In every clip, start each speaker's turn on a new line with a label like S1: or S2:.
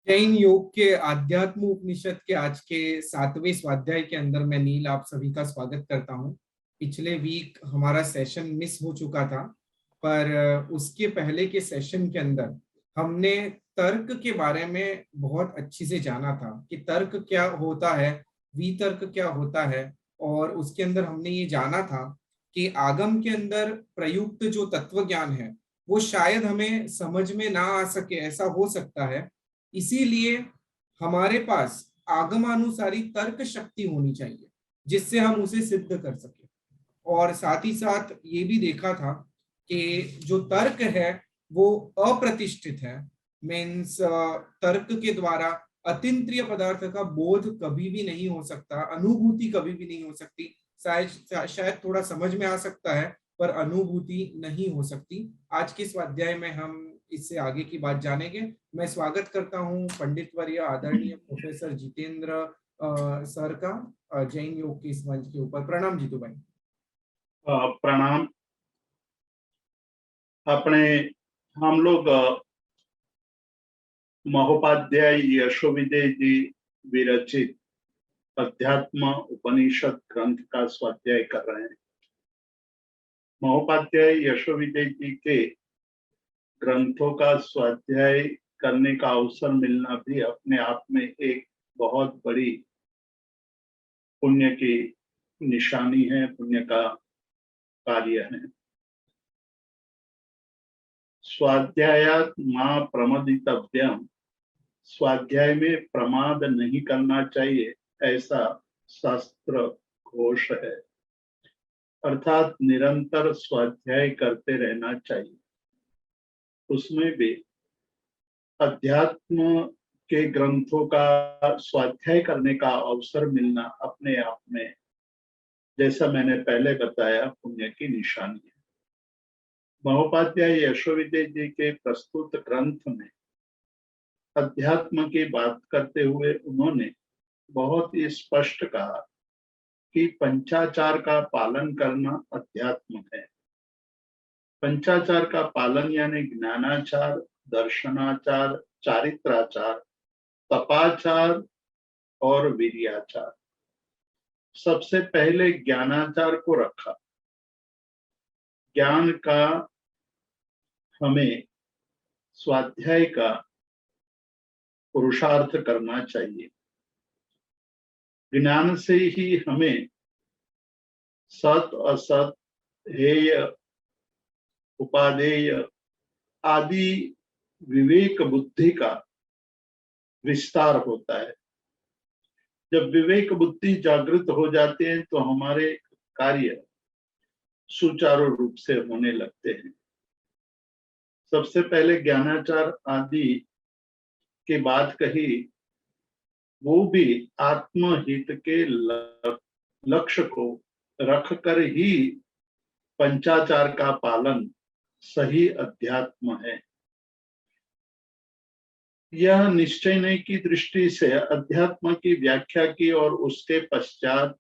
S1: जैन योग के आध्यात्म उपनिषद के आज के 7वें स्वाध्याय के अंदर मैं नील आप सभी का स्वागत करता हूं। पिछले वीक हमारा सेशन मिस हो चुका था, पर उसके पहले के सेशन के अंदर हमने तर्क के बारे में बहुत अच्छी से जाना था कि तर्क क्या होता है, वितर्क क्या होता है। और उसके अंदर हमने ये जाना था कि आगम के अंदर प्रयुक्त जो तत्व ज्ञान है वो शायद हमें समझ में ना आ सके, ऐसा हो सकता है। इसीलिए हमारे पास आगमानुसारी तर्क शक्ति होनी चाहिए जिससे हम उसे सिद्ध कर सके। और साथ ही साथ ये भी देखा था कि जो तर्क है वो अप्रतिष्ठित है। मीन्स तर्क के द्वारा अतीन्द्रिय पदार्थ का बोध कभी भी नहीं हो सकता, अनुभूति कभी भी नहीं हो सकती। शायद थोड़ा समझ में आ सकता है पर अनुभूति नहीं हो सकती। आज के स्वाध्याय में हम इससे आगे की बात जानेंगे। मैं स्वागत करता हूं पंडित वर्य आदरणीय प्रोफेसर जितेंद्र सर का जैन योग के इस मंच के ऊपर। प्रणाम जीतू भाई।
S2: प्रणाम। अपने हम लोग महोपाध्याय यशोविदय जी विरचित अध्यात्म उपनिषद ग्रंथ का स्वाध्याय कर रहे हैं। महोपाध्याय यशोविदय जी के ग्रंथों का स्वाध्याय करने का अवसर मिलना भी अपने आप में एक बहुत बड़ी पुण्य की निशानी है, पुण्य का कार्य है। स्वाध्यायात मां प्रमदितव्यम, स्वाध्याय में प्रमाद नहीं करना चाहिए, ऐसा शास्त्र घोष है। अर्थात निरंतर स्वाध्याय करते रहना चाहिए। उसमें भी अध्यात्म के ग्रंथों का स्वाध्याय करने का अवसर मिलना अपने आप में, जैसा मैंने पहले बताया, पुण्य की निशानी है। महोपाध्याय यशोविदय जी के प्रस्तुत ग्रंथ में अध्यात्म की बात करते हुए उन्होंने बहुत ही स्पष्ट कहा कि पंचाचार का पालन करना अध्यात्म है। पंचाचार का पालन यानी ज्ञानाचार, दर्शनाचार, चारित्राचार, तपाचार और वीर्याचार। सबसे पहले ज्ञानाचार को रखा। ज्ञान का हमें स्वाध्याय का पुरुषार्थ करना चाहिए। ज्ञान से ही हमें सत असत, हेय उपादेय आदि विवेक बुद्धि का विस्तार होता है। जब विवेक बुद्धि जागृत हो जाते हैं तो हमारे कार्य सुचारू रूप से होने लगते हैं। सबसे पहले ज्ञानाचार आदि की बात कही, वो भी आत्महित के लक्ष्य को रखकर ही पंचाचार का पालन सही अध्यात्म है। यह निश्चय नहीं की दृष्टि से अध्यात्म की व्याख्या की और उसके पश्चात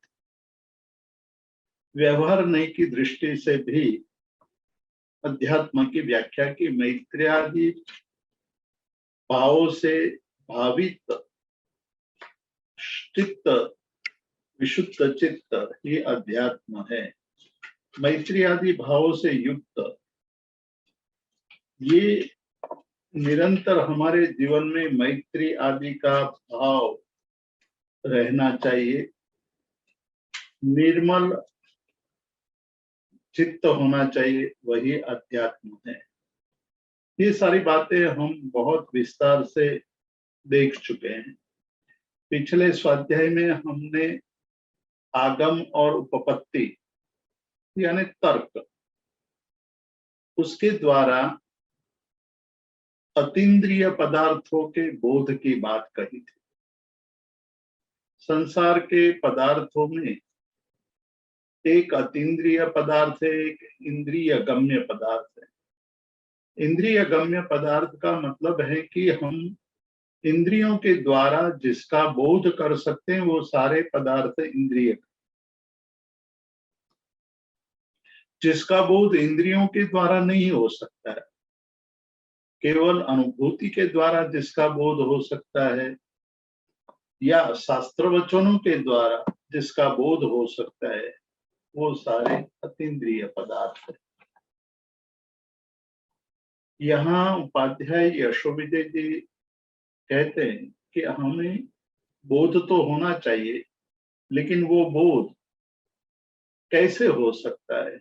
S2: व्यवहार नहीं की दृष्टि से भी अध्यात्म की व्याख्या की। मैत्रेयादि भावों से भावित चित्त, विशुद्ध चित्त ही अध्यात्म है। मैत्री आदि भावों से युक्त ये निरंतर हमारे जीवन में मैत्री आदि का भाव रहना चाहिए। निर्मल चित्त होना चाहिए, वही अध्यात्म है। ये सारी बातें हम बहुत विस्तार से देख चुके हैं। पिछले स्वाध्याय में हमने आगम और उपपत्ति यानी तर्क, उसके द्वारा अतीन्द्रिय पदार्थों के बोध की बात कही थी। संसार के पदार्थों में एक अतीन्द्रिय पदार्थ है, एक इंद्रिय गम्य पदार्थ है। इंद्रिय गम्य पदार्थ का मतलब है कि हम इंद्रियों के द्वारा जिसका बोध कर सकते हैं वो सारे पदार्थ इंद्रिय। जिसका बोध इंद्रियों के द्वारा नहीं हो सकता है केवल अनुभूति के द्वारा जिसका बोध हो सकता है या शास्त्र वचनों के द्वारा जिसका बोध हो सकता है, वो सारे अतीन्द्रिय पदार्थ है। यहाँ उपाध्याय यशोविजय जी कहते हैं कि हमें बोध तो होना चाहिए, लेकिन वो बोध कैसे हो सकता है?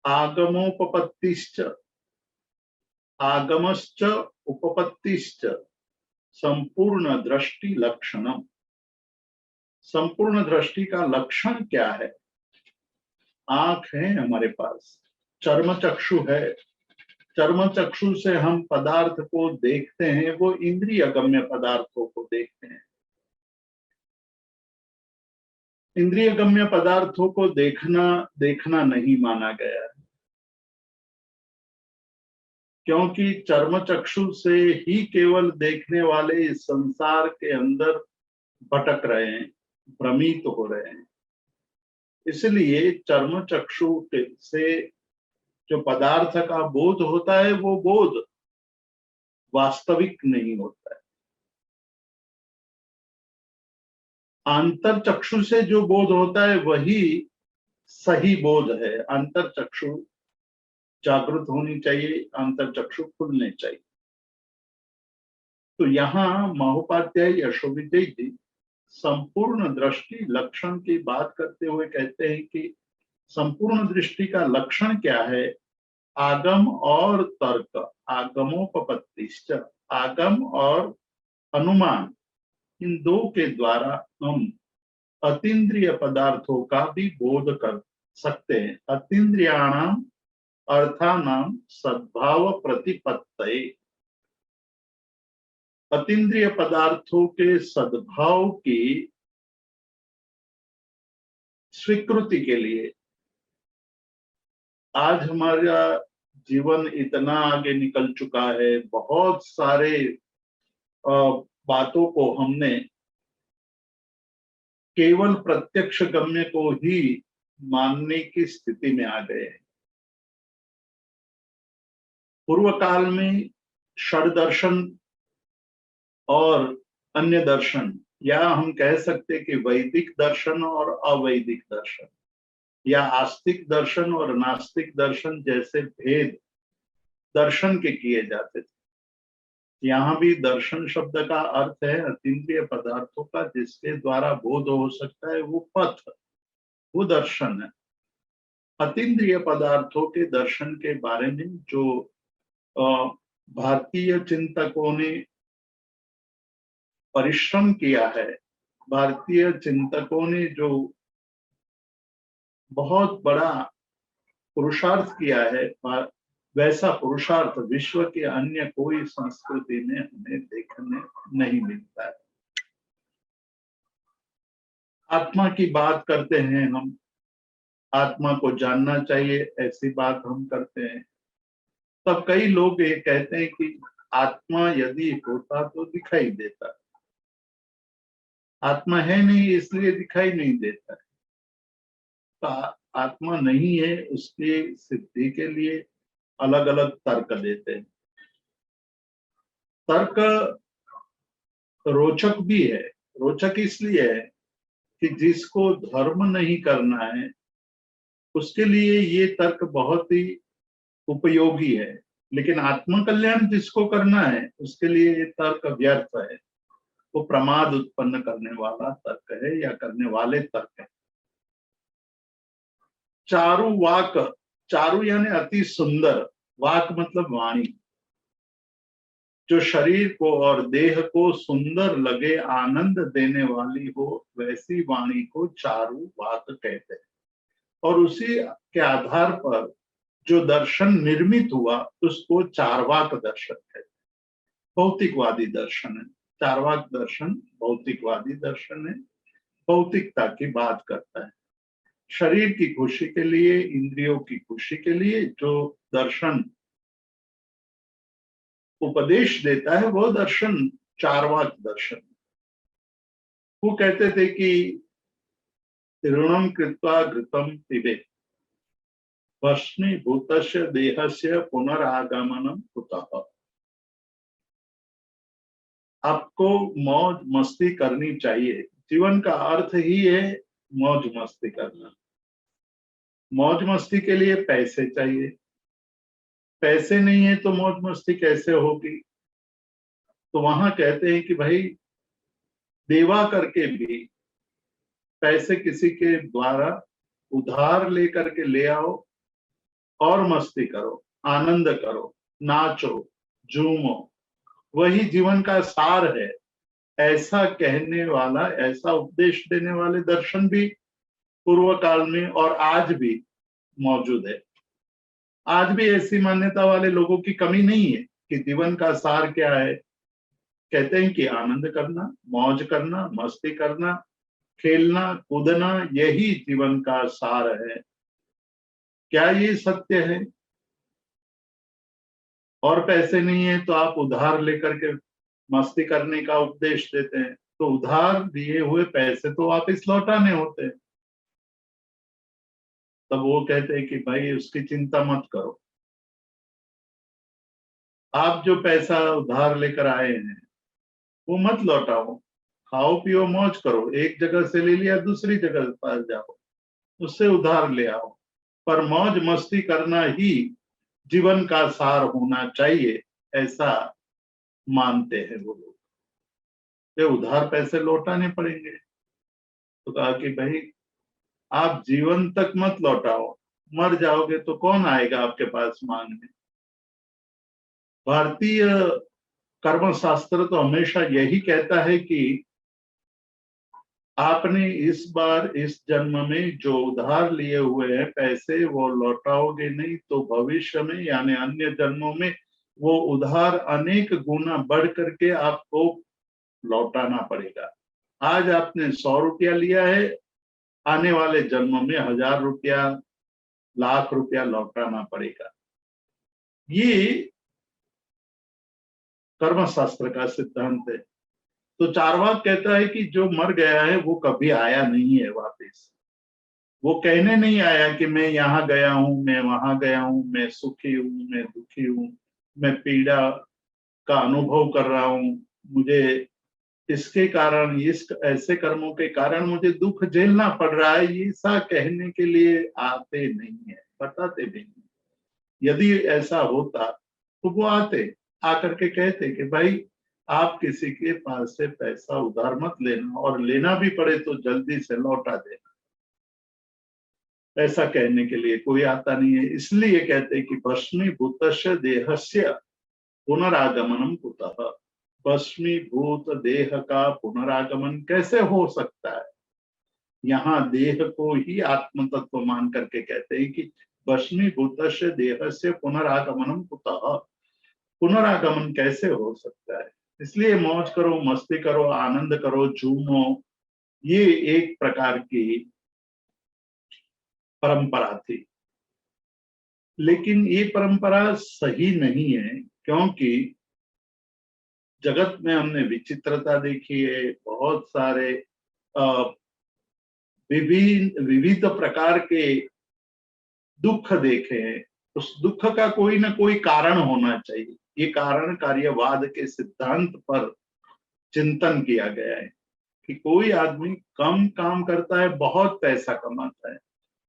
S2: आगमोपपत्तिश्च आगमश्च उपपत्तिश्च संपूर्ण दृष्टि लक्षणम। संपूर्ण दृष्टि का लक्षण क्या है? आंख है हमारे पास, चर्म चक्षु है, चर्म चक्षु से हम पदार्थ को देखते हैं, वो इंद्रिय गम्य पदार्थों को देखते हैं। इंद्रिय गम्य पदार्थों को देखना नहीं माना गया है, क्योंकि चर्म चक्षु से ही केवल देखने वाले इस संसार के अंदर भटक रहे हैं, भ्रमित हो रहे हैं। इसलिए चर्म चक्षु से जो पदार्थ का बोध होता है, वो बोध वास्तविक नहीं होता है। अंतर चक्षु से जो बोध होता है वही सही बोध है। अंतर चक्षु जागृत होनी चाहिए, अंतर चक्षु खुलने चाहिए। तो यहाँ महोपाध्याय यशोविजय जी संपूर्ण दृष्टि लक्षण की बात करते हुए कहते हैं कि संपूर्ण दृष्टि का लक्षण क्या है? आगम और तर्क, आगमोपपत्तिश्च, आगम और अनुमान, इन दो के द्वारा हम अतीन्द्रिय पदार्थों का भी बोध कर सकते हैं। अतीन्द्रियाणाम अर्थानाम सद्भाव प्रतिपत्तये। अतीन्द्रिय पदार्थों के सद्भाव की स्वीकृति के लिए आज हमारा जीवन इतना आगे निकल चुका है, बहुत सारे बातों को हमने केवल प्रत्यक्ष गम्य को ही मानने की स्थिति में आ गए हैं। पूर्व काल में षड दर्शन और अन्य दर्शन, या हम कह सकते कि वैदिक दर्शन और अवैदिक दर्शन, या आस्तिक दर्शन और नास्तिक दर्शन जैसे भेद दर्शन के किए जाते थे। यहाँ भी दर्शन शब्द का अर्थ है अतीन्द्रिय पदार्थों का जिसके द्वारा बोध हो सकता है, वो पथ, वो दर्शन है। अतीन्द्रिय पदार्थों के दर्शन के बारे में जो भारतीय चिंतकों ने परिश्रम किया है, भारतीय चिंतकों ने जो बहुत बड़ा पुरुषार्थ किया है, वैसा पुरुषार्थ विश्व के अन्य कोई संस्कृति में हमें देखने नहीं मिलता है। आत्मा की बात करते हैं हम, आत्मा को जानना चाहिए, ऐसी बात हम करते हैं। तब कई लोग ये कहते हैं कि आत्मा यदि होता तो दिखाई देता, आत्मा है नहीं इसलिए दिखाई नहीं देता है। तो आत्मा नहीं है उसकी सिद्धि के लिए अलग अलग तर्क देते हैं। तर्क रोचक भी है। रोचक इसलिए है कि जिसको धर्म नहीं करना है उसके लिए ये तर्क बहुत ही उपयोगी है, लेकिन आत्म कल्याण जिसको करना है उसके लिए ये तर्क व्यर्थ है, वो प्रमाद उत्पन्न करने वाला तर्क है या करने वाले तर्क है। चारु वाक, चारु यानी अति सुंदर, वाक मतलब वाणी, जो शरीर को और देह को सुंदर लगे, आनंद देने वाली हो, वैसी वाणी को चारु वाक कहते हैं। और उसी के आधार पर जो दर्शन निर्मित हुआ उसको चारवाक दर्शन कहते हैं। भौतिकवादी दर्शन है चारवाक दर्शन, भौतिकवादी दर्शन है, भौतिकता की बात करता है। शरीर की खुशी के लिए, इंद्रियों की खुशी के लिए जो दर्शन उपदेश देता है वो दर्शन चारवाक दर्शन। वो कहते थे कि ऋणम कृत्वा घृतम पिबेत, भस्मीभूतस्य देहस्य पुनरागमनम कुतः। आपको मौज मस्ती करनी चाहिए। जीवन का अर्थ ही है मौज मस्ती करना। मौज मस्ती के लिए पैसे चाहिए, पैसे नहीं है तो मौज मस्ती कैसे होगी। तो वहां कहते हैं कि भाई देवा करके भी पैसे किसी के द्वारा उधार लेकर के ले आओ और मस्ती करो, आनंद करो, नाचो, झूमो, वही जीवन का सार है। ऐसा कहने वाला, ऐसा उपदेश देने वाले दर्शन भी पूर्व काल में और आज भी मौजूद है। आज भी ऐसी मान्यता वाले लोगों की कमी नहीं है कि जीवन का सार क्या है। कहते हैं कि आनंद करना, मौज करना, मस्ती करना, खेलना कूदना, यही जीवन का सार है। क्या ये सत्य है? और पैसे नहीं है तो आप उधार लेकर के मस्ती करने का उपदेश देते हैं। तो उधार दिए हुए पैसे तो वापस लौटाने होते हैं। तब वो कहते हैं कि भाई उसकी चिंता मत करो, आप जो पैसा उधार लेकर आए हैं वो मत लौटाओ, खाओ पियो मौज करो। एक जगह से ले लिया दूसरी जगह पर जाओ, उससे उधार ले आओ, पर मौज मस्ती करना ही जीवन का सार होना चाहिए, ऐसा मानते हैं वो लोग। ये उधार पैसे लौटाने पड़ेंगे। तो कहा कि भाई आप जीवन तक मत लौटाओ, मर जाओगे तो कौन आएगा आपके पास मांगने। भारतीय कर्मशास्त्र तो हमेशा यही कहता है कि आपने इस बार इस जन्म में जो उधार लिए हुए हैं पैसे वो लौटाओगे नहीं तो भविष्य में यानी अन्य जन्मों में वो उधार अनेक गुना बढ़ करके आपको लौटाना पड़ेगा। आज आपने 100 रुपया लिया है, आने वाले जन्म में 1000 रुपया, लाख रुपया लौटाना पड़ेगा। ये कर्मशास्त्र का सिद्धांत है। तो चार्वाक कहता है कि जो मर गया है वो कभी आया नहीं है वापस। वो कहने नहीं आया कि मैं यहाँ गया हूं, मैं वहां गया हूं, मैं सुखी हूं, मैं दुखी हूं, मैं पीड़ा का अनुभव कर रहा हूं, मुझे इसके कारण, इस ऐसे कर्मों के कारण मुझे दुख झेलना पड़ रहा है, ये ऐसा कहने के लिए आते नहीं है, बताते भी नहीं। यदि ऐसा होता तो वो आते, आकर के कहते कि भाई आप किसी के पास से पैसा उधार मत लेना, और लेना भी पड़े तो जल्दी से लौटा देना। ऐसा कहने के लिए कोई आता नहीं है। इसलिए कहते हैं कि भस्मीभूतस्य देहस्य पुनरागमनम कुतः। भस्मीभूत देह का पुनरागमन कैसे हो सकता है? यहाँ देह को ही आत्म तत्व मान करके कहते हैं कि भस्मीभूतस्य देहस्य पुनरागमनम कुतः। पुनरागमन कैसे हो सकता है? इसलिए मौज करो, मस्ती करो, आनंद करो, झूमो, ये एक प्रकार की परंपरा थी। लेकिन ये परंपरा सही नहीं है, क्योंकि जगत में हमने विचित्रता देखी है, बहुत सारे विविध प्रकार के दुख देखे हैं। उस दुख का कोई ना कोई कारण होना चाहिए। ये कारण कार्यवाद के सिद्धांत पर चिंतन किया गया है कि कोई आदमी कम काम करता है, बहुत पैसा कमाता है,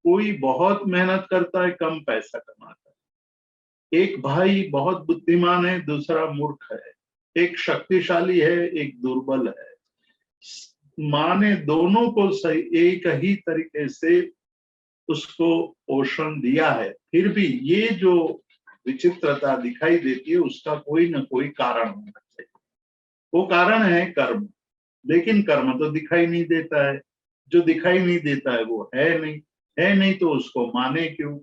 S2: कोई बहुत मेहनत करता है, कम पैसा कमाता है। एक भाई बहुत बुद्धिमान है, दूसरा मूर्ख है, एक शक्तिशाली है, एक दुर्बल है। माँ ने दोनों को सही एक ही तरीके से उसको पोषण दिया है, फिर भी ये जो विचित्रता दिखाई देती है उसका कोई ना कोई कारण होना चाहिए। वो कारण है कर्म, लेकिन कर्म तो दिखाई नहीं देता है। जो दिखाई नहीं देता है वो है नहीं, है नहीं तो उसको माने क्यों?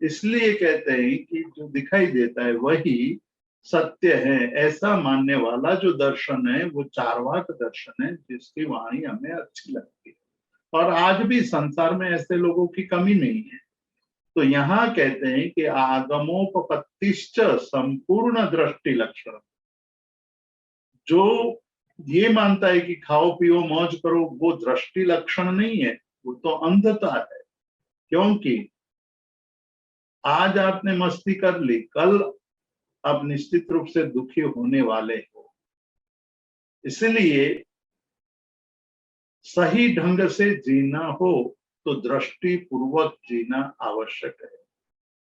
S2: इसलिए कहते हैं कि जो दिखाई देता है वही सत्य है। ऐसा मानने वाला जो दर्शन है वो चार्वाक दर्शन है, जिसकी वाणी हमें अच्छी लगती है। और आज भी संसार में ऐसे लोगों की कमी नहीं है। तो यहाँ कहते हैं कि आगमोपपत्तिश्च संपूर्ण दृष्टि लक्षण। जो ये मानता है कि खाओ पियो मौज करो, वो दृष्टि लक्षण नहीं है, वो तो अंधता है। क्योंकि आज आपने मस्ती कर ली, कल आप निश्चित रूप से दुखी होने वाले हो। इसलिए सही ढंग से जीना हो तो दृष्टि पूर्वक जीना आवश्यक है।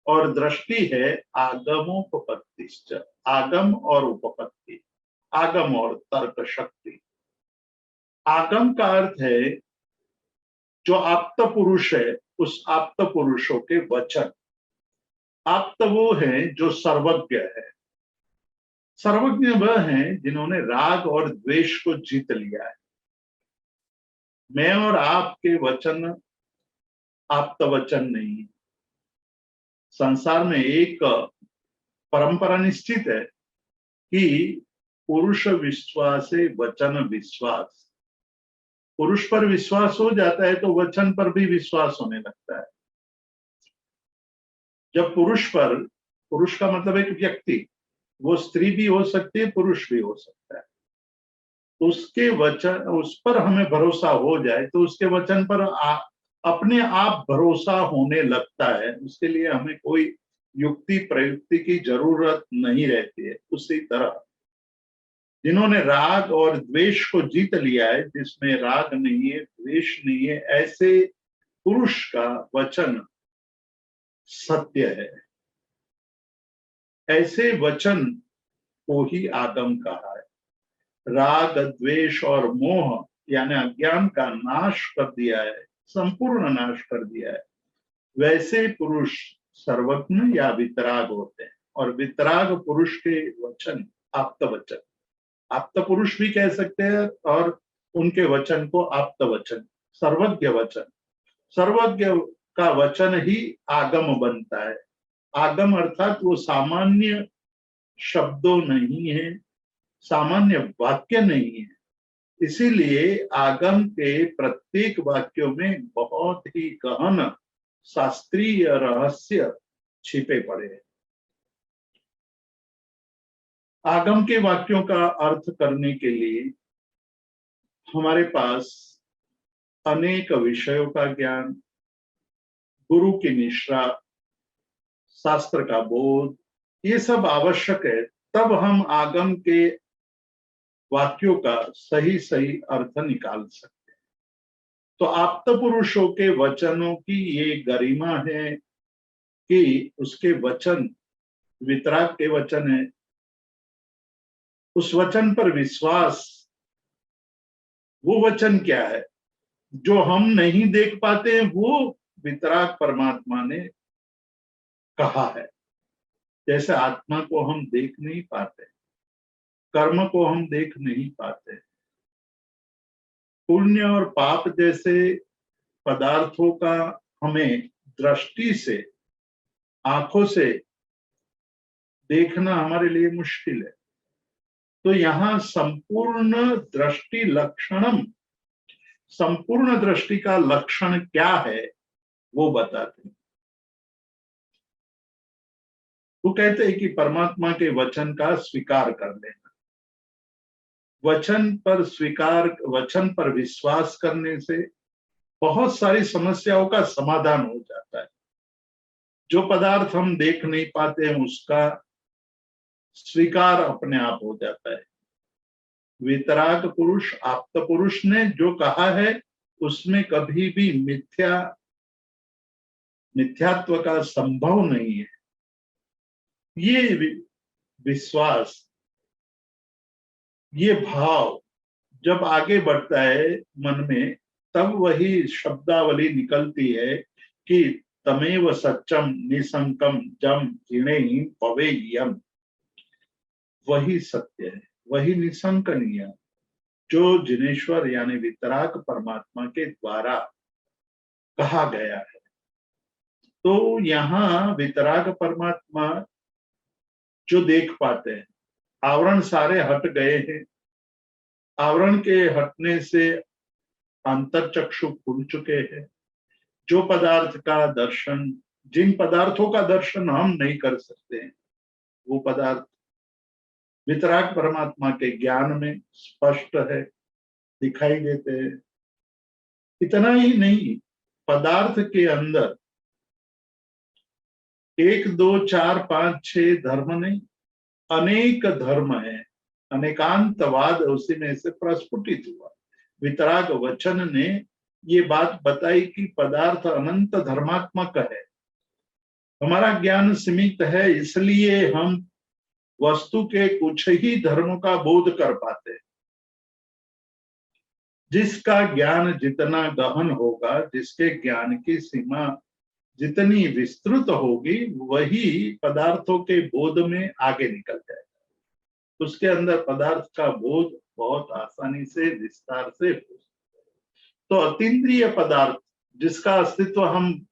S2: और दृष्टि है आगमोपपत्तिश्च, आगम और उपपत्ति, आगम और तर्क शक्ति। आगम का अर्थ है जो आप्त पुरुष है, उस आप्त पुरुषों के वचन। आप्त वो है जो सर्वज्ञ है। सर्वज्ञ वह है जिन्होंने राग और द्वेष को जीत लिया है। मैं और आपके वचन आप्त वचन नहीं है। संसार में एक परंपरा निश्चित है कि पुरुष विश्वासे वचन विश्वास। पुरुष पर विश्वास हो जाता है तो वचन पर भी विश्वास होने लगता है। जब पुरुष पर, पुरुष का मतलब एक व्यक्ति, वो स्त्री भी हो सकती है, पुरुष भी हो सकता है, उसके वचन, उस पर हमें भरोसा हो जाए तो उसके वचन पर अपने आप भरोसा होने लगता है। उसके लिए हमें कोई युक्ति प्रयुक्ति की जरूरत नहीं रहती है। उसी तरह जिन्होंने राग और द्वेष को जीत लिया है, जिसमें राग नहीं है, द्वेष नहीं है, ऐसे पुरुष का वचन सत्य है। ऐसे वचन को ही आगम कहा है। राग द्वेष और मोह यानी अज्ञान का नाश कर दिया है, संपूर्ण नाश कर दिया है। वैसे पुरुष सर्वज्ञ या वितराग होते हैं। और वितराग पुरुष के वचन आप्त वचन, आप्त पुरुष भी कह सकते हैं और उनके वचन को आप्त वचन, सर्वज्ञ वचन। सर्वज्ञ का वचन ही आगम बनता है। आगम अर्थात वो सामान्य शब्दों नहीं है, सामान्य वाक्य नहीं है। इसीलिए आगम के प्रत्येक वाक्यों में बहुत ही गहन शास्त्रीय रहस्य छिपे पड़े हैं। आगम के वाक्यों का अर्थ करने के लिए हमारे पास अनेक विषयों का ज्ञान, गुरु की निष्ठा, शास्त्र का बोध, ये सब आवश्यक है। तब हम आगम के वाक्यों का सही सही अर्थ निकाल सकते हैं। तो आप्त पुरुषों के वचनों की ये गरिमा है कि उसके वचन वितराग के वचन है। उस वचन पर विश्वास, वो वचन क्या है जो हम नहीं देख पाते हैं, वो वितराग परमात्मा ने कहा है। जैसे आत्मा को हम देख नहीं पाते, कर्म को हम देख नहीं पाते, पुण्य और पाप जैसे पदार्थों का हमें दृष्टि से, आंखों से देखना हमारे लिए मुश्किल है। तो यहाँ संपूर्ण दृष्टि लक्षणम, संपूर्ण दृष्टि का लक्षण क्या है वो बताते हैं। वो कहते हैं कि परमात्मा के वचन का स्वीकार कर लेना। वचन पर स्वीकार, वचन पर विश्वास करने से बहुत सारी समस्याओं का समाधान हो जाता है। जो पदार्थ हम देख नहीं पाते हैं उसका स्वीकार अपने आप हो जाता है। वितराग पुरुष, आप्त पुरुष ने जो कहा है उसमें कभी भी मिथ्यात्व का संभव नहीं है। ये विश्वास, ये भाव जब आगे बढ़ता है मन में, तब वही शब्दावली निकलती है कि तमेव सच्चम निसंकम जम जिणे पवेयम। वही सत्य है, वही निसंकनीय, जो जिनेश्वर यानी वितराग परमात्मा के द्वारा कहा गया है। तो यहाँ वितराग परमात्मा जो देख पाते हैं, आवरण सारे हट गए हैं। आवरण के हटने से अंतरचक्षु खुल चुके हैं। जो पदार्थ का दर्शन, जिन पदार्थों का दर्शन हम नहीं कर सकते हैं, वो पदार्थ वितराग परमात्मा के ज्ञान में स्पष्ट है, दिखाई देते हैं। इतना ही नहीं, पदार्थ के अंदर एक दो चार पांच छह धर्म नहीं, अनेक धर्म है, अनेकांतवाद उसी में से प्रस्फुटित हुआ। वितराग वचन ने ये बात बताई कि पदार्थ अनंत धर्मात्मक है। हमारा ज्ञान सीमित है, इसलिए हम वस्तु के कुछ ही धर्मों का बोध कर पाते हैं। जिसका ज्ञान जितना गहन होगा, जिसके ज्ञान की सीमा जितनी विस्तृत होगी, वही पदार्थों के बोध में आगे निकल जाएगा। उसके अंदर पदार्थ का बोध बहुत आसानी से विस्तार से हो सकता है। तो अतीन्द्रिय पदार्थ जिसका अस्तित्व हम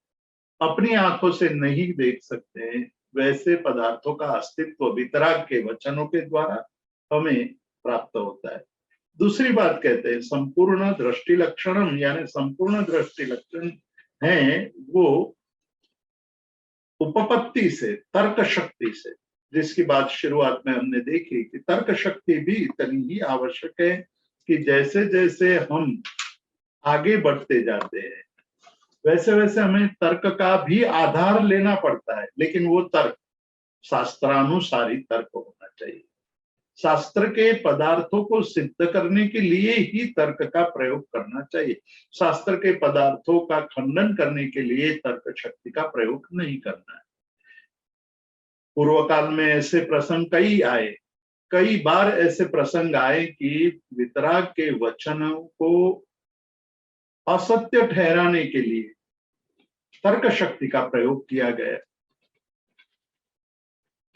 S2: अपनी आंखों से नहीं देख सकते, वैसे पदार्थों का अस्तित्व वितराग के वचनों के द्वारा हमें प्राप्त होता है। दूसरी बात कहते हैं संपूर्ण दृष्टि लक्षणम, यानी संपूर्ण दृष्टि लक्षण है वो उपपत्ति से, तर्क शक्ति से, जिसकी बात शुरुआत में हमने देखी कि तर्क शक्ति भी इतनी ही आवश्यक है कि जैसे जैसे हम आगे बढ़ते जाते हैं वैसे वैसे हमें तर्क का भी आधार लेना पड़ता है, लेकिन वो तर्क शास्त्रानुसारी तर्क होना चाहिए। शास्त्र के पदार्थों को सिद्ध करने के लिए ही तर्क का प्रयोग करना चाहिए। शास्त्र के पदार्थों का खंडन करने के लिए तर्क शक्ति का प्रयोग नहीं करना है। पूर्व काल में ऐसे प्रसंग कई बार ऐसे प्रसंग आए कि वितराग के वचनों को असत्य ठहराने के लिए तर्क शक्ति का प्रयोग किया गया।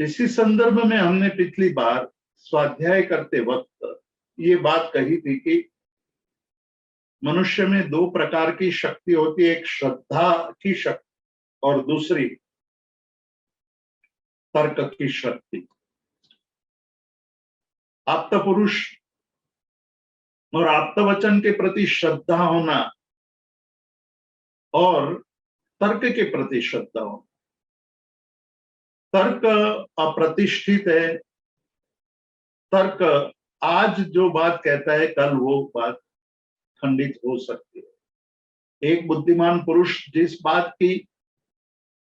S2: इसी संदर्भ में हमने पिछली बार स्वाध्याय करते वक्त ये बात कही थी कि मनुष्य में दो प्रकार की शक्ति होती है, एक श्रद्धा की शक्ति और दूसरी तर्क की शक्ति। आप्त पुरुष और आप्त वचन के प्रति श्रद्धा होना और तर्क के प्रति श्रद्धा होना। तर्क अप्रतिष्ठित है, तर्क आज जो बात कहता है कल वो बात खंडित हो सकती है। एक बुद्धिमान पुरुष जिस बात की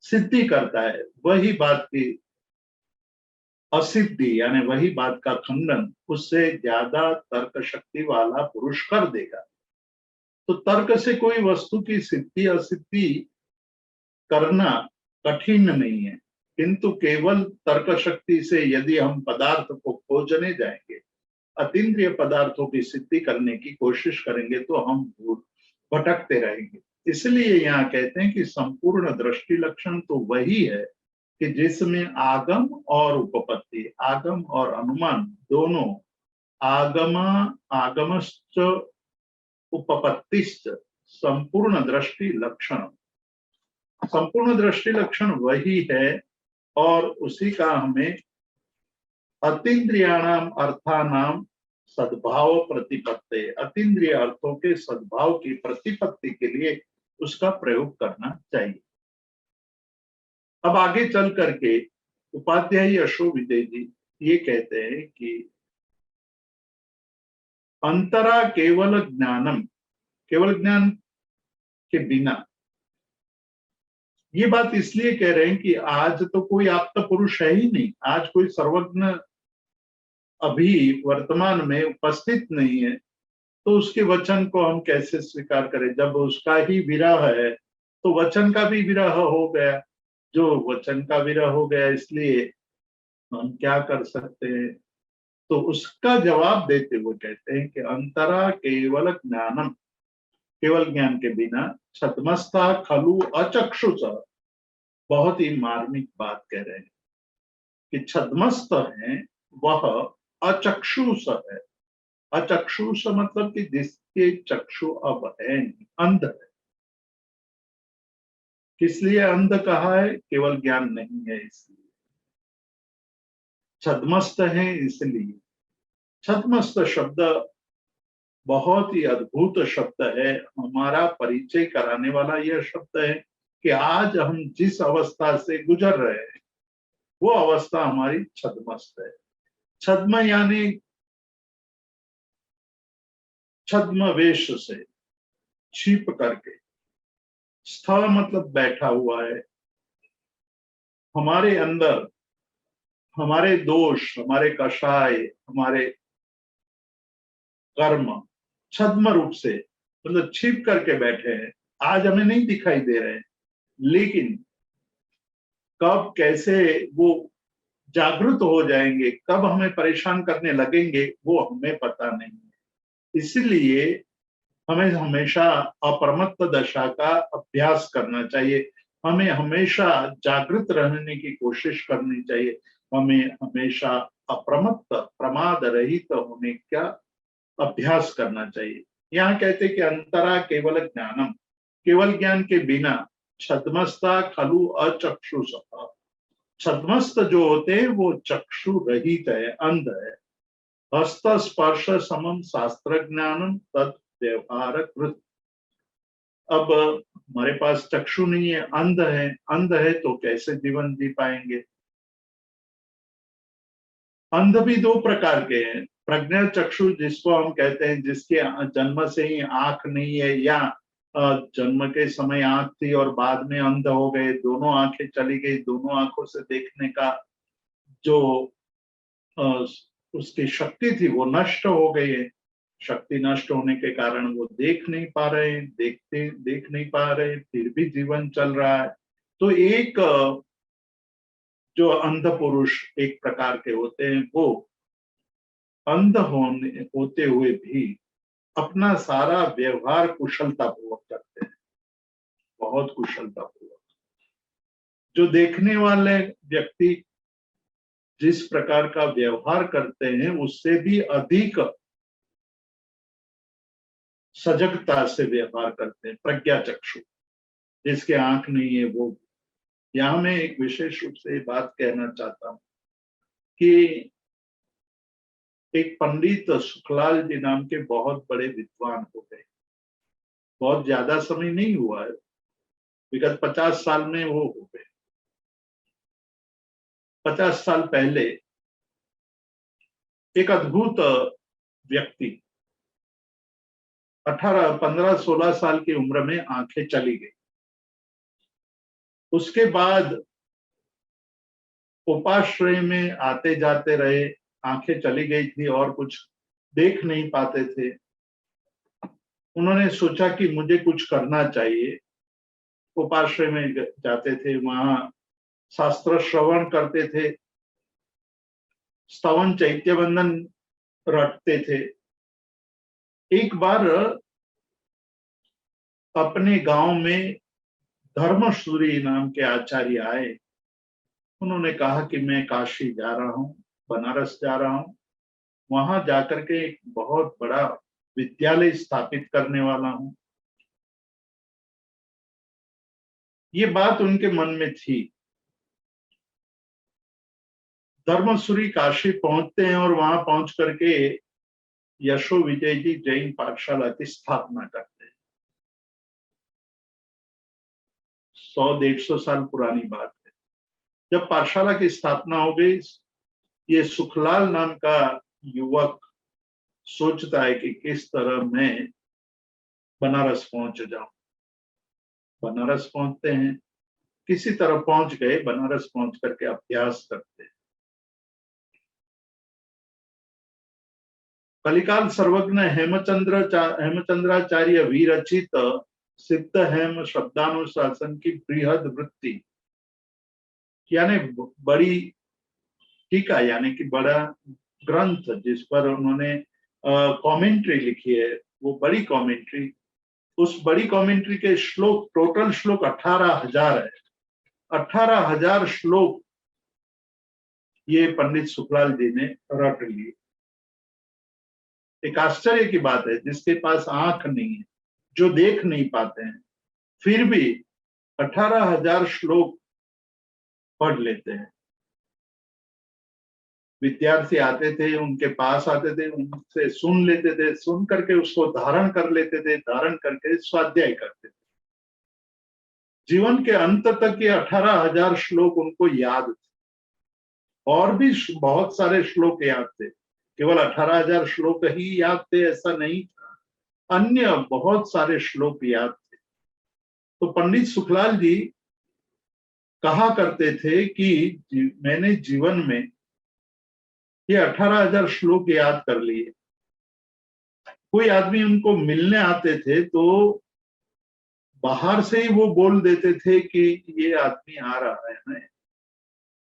S2: सिद्धि करता है वही बात की असिद्धि, यानी वही बात का खंडन उससे ज्यादा तर्क शक्ति वाला पुरुष कर देगा। तो तर्क से कोई वस्तु की सिद्धि असिद्धि करना कठिन नहीं है, किंतु केवल तर्क शक्ति से यदि हम पदार्थ को खोजने जाएंगे, अतीन्द्रिय पदार्थों की सिद्धि करने की कोशिश करेंगे तो हम भटकते रहेंगे। इसलिए यहाँ कहते हैं कि संपूर्ण दृष्टि लक्षण तो वही है कि जिसमें आगम और उपपत्ति, आगम और अनुमान दोनों, आगमश्च उपपत्तिश्च संपूर्ण दृष्टि लक्षण, संपूर्ण दृष्टि लक्षण वही है और उसी का हमें अतीन्द्रियाणाम अर्थानाम सद्भाव प्रतिपत्ति, अतीन्द्रिय अर्थों के सद्भाव की प्रतिपत्ति के लिए उसका प्रयोग करना चाहिए। अब आगे चल करके उपाध्याय यशोविदय जी ये कहते हैं कि अंतरा केवल ज्ञानम, केवल ज्ञान के बिना, ये बात इसलिए कह रहे हैं कि आज तो कोई आप्त पुरुष है ही नहीं, आज कोई सर्वज्ञ अभी वर्तमान में उपस्थित नहीं है, तो उसके वचन को हम कैसे स्वीकार करें। जब उसका ही विरह है तो वचन का भी विरह हो गया, जो वचन का विरह हो गया इसलिए हम क्या कर सकते हैं। तो उसका जवाब देते हुए कहते हैं कि अंतरा केवल ज्ञानम, केवल ज्ञान के बिना छद्मस्ता खलु अचक्षुष, बहुत ही मार्मिक बात कह रहे हैं कि छद्मस्त है वह अचक्षुष है। अचक्षुष मतलब कि जिसके चक्षु अब है नहीं, अंध है। किस लिए अंध कहा है? केवल ज्ञान नहीं है इसलिए। छद्मस्त है इसलिए। छद्मस्त शब्द बहुत ही अद्भुत शब्द है, हमारा परिचय कराने वाला यह शब्द है कि आज हम जिस अवस्था से गुजर रहे हैं वो अवस्था हमारी छद्मस्त है। छद्म यानी छद्म वेश से, छिप करके। स्थ मतलब बैठा हुआ है, हमारे अंदर हमारे दोष, हमारे कषाय, हमारे कर्म छद्म रूप से मतलब छिप करके बैठे हैं, आज हमें नहीं दिखाई दे रहे हैं, लेकिन कब कैसे वो जागृत हो जाएंगे, कब हमें परेशान करने लगेंगे, वो हमें पता नहीं है। इसलिए हमें हमेशा अप्रमत्त दशा का अभ्यास करना चाहिए, हमें हमेशा जागृत रहने की कोशिश करनी चाहिए, हमें हमेशा अप्रमत्त प्रमाद रहित होने का अभ्यास करना चाहिए। यहाँ कहते कि अंतरा केवल ज्ञानम, केवल ज्ञान के बिना छद्मस्ता खलु अचक्षुषः, छद्मस्त जो होते हैं वो चक्षु रहित है, अंध है। हस्त स्पर्श समम शास्त्र ज्ञानम तत् व्यवहार कृत। अब हमारे पास चक्षु नहीं है, अंध है, अंध है तो कैसे जीवन जी पाएंगे। अंध भी दो प्रकार के हैं, प्रज्ञा चक्षु जिसको हम कहते हैं, जिसके जन्म से ही आंख नहीं है, या जन्म के समय आंख थी और बाद में अंध हो गए, दोनों आंखें चली गई, दोनों आंखों से देखने का जो उसकी शक्ति थी वो नष्ट हो गई है। शक्ति नष्ट होने के कारण वो देख नहीं पा रहे, देख नहीं पा रहे, फिर भी जीवन चल रहा है। तो एक जो अंध पुरुष एक प्रकार के होते हैं, वो अंध होते हुए भी अपना सारा व्यवहार कुशलता पूर्वक करते हैं, बहुत कुशलता पूर्वक। जो देखने वाले व्यक्ति जिस प्रकार का व्यवहार करते हैं उससे भी अधिक सजगता से व्यवहार करते हैं प्रज्ञा चक्षु, जिसके आंख नहीं है वो। यहां मैं एक विशेष रूप से बात कहना चाहता हूं कि एक पंडित सुखलाल जी नाम के बहुत बड़े विद्वान हो गए, बहुत ज्यादा समय नहीं हुआ है, विगत 50 साल में वो हो गए। 50 साल पहले एक अद्भुत व्यक्ति 18, 15, 16 साल की उम्र में आंखें चली गई। उसके बाद उपाश्रय में आते जाते रहे, आंखें चली गई थी और कुछ देख नहीं पाते थे। उन्होंने सोचा कि मुझे कुछ करना चाहिए। उपाश्रय में जाते थे, वहां शास्त्र श्रवण करते थे, स्तवन चैत्य बंधन रटते थे। एक बार अपने गांव में धर्मसूरी नाम के आचार्य आए। उन्होंने कहा कि मैं काशी जा रहा हूं, बनारस जा रहा हूं, वहां जाकर के एक बहुत बड़ा विद्यालय स्थापित करने वाला हूं। ये बात उनके मन में थी। धर्मसूरी काशी पहुंचते हैं और वहां पहुंच करके यशो विजय जी जैन पाठशाला की स्थापना करते हैं। 100-150 साल पुरानी बात है। जब पाठशाला की स्थापना हो गई, ये सुखलाल नाम का युवक सोचता है कि किस तरह मैं बनारस पहुंच जाऊं। बनारस पहुंचते हैं, किसी तरह पहुंच गए, बनारस पहुंच करके अभ्यास करते हैं। कलिकाल सर्वज्ञ हेमचंद्राचार्य विरचित सिद्ध हेम शब्दानुशासन की बृहद वृत्ति, यानी बड़ी टीका, यानी कि बड़ा ग्रंथ जिस पर उन्होंने कमेंट्री लिखी है, वो बड़ी कमेंट्री। उस बड़ी कमेंट्री के श्लोक, टोटल श्लोक 18,000 है। 18,000 श्लोक ये पंडित सुखलाल जी ने रट लिए। एक आश्चर्य की बात है, जिसके पास आंख नहीं है, जो देख नहीं पाते हैं, फिर भी 18,000 श्लोक पढ़ लेते हैं। विद्यार्थी आते थे, उनके पास आते थे, उनसे सुन लेते थे, सुन करके उसको धारण कर लेते थे, धारण करके स्वाध्याय करते थे। जीवन के अंत तक ये 18,000 श्लोक उनको याद थे। और भी बहुत सारे श्लोक याद थे, केवल 18,000 श्लोक ही याद थे ऐसा नहीं था, अन्य बहुत सारे श्लोक याद थे। तो पंडित सुखलाल जी कहा करते थे कि मैंने जीवन में ये 18,000 श्लोक याद कर लिए। कोई आदमी उनको मिलने आते थे तो बाहर से ही वो बोल देते थे कि ये आदमी आ रहा है,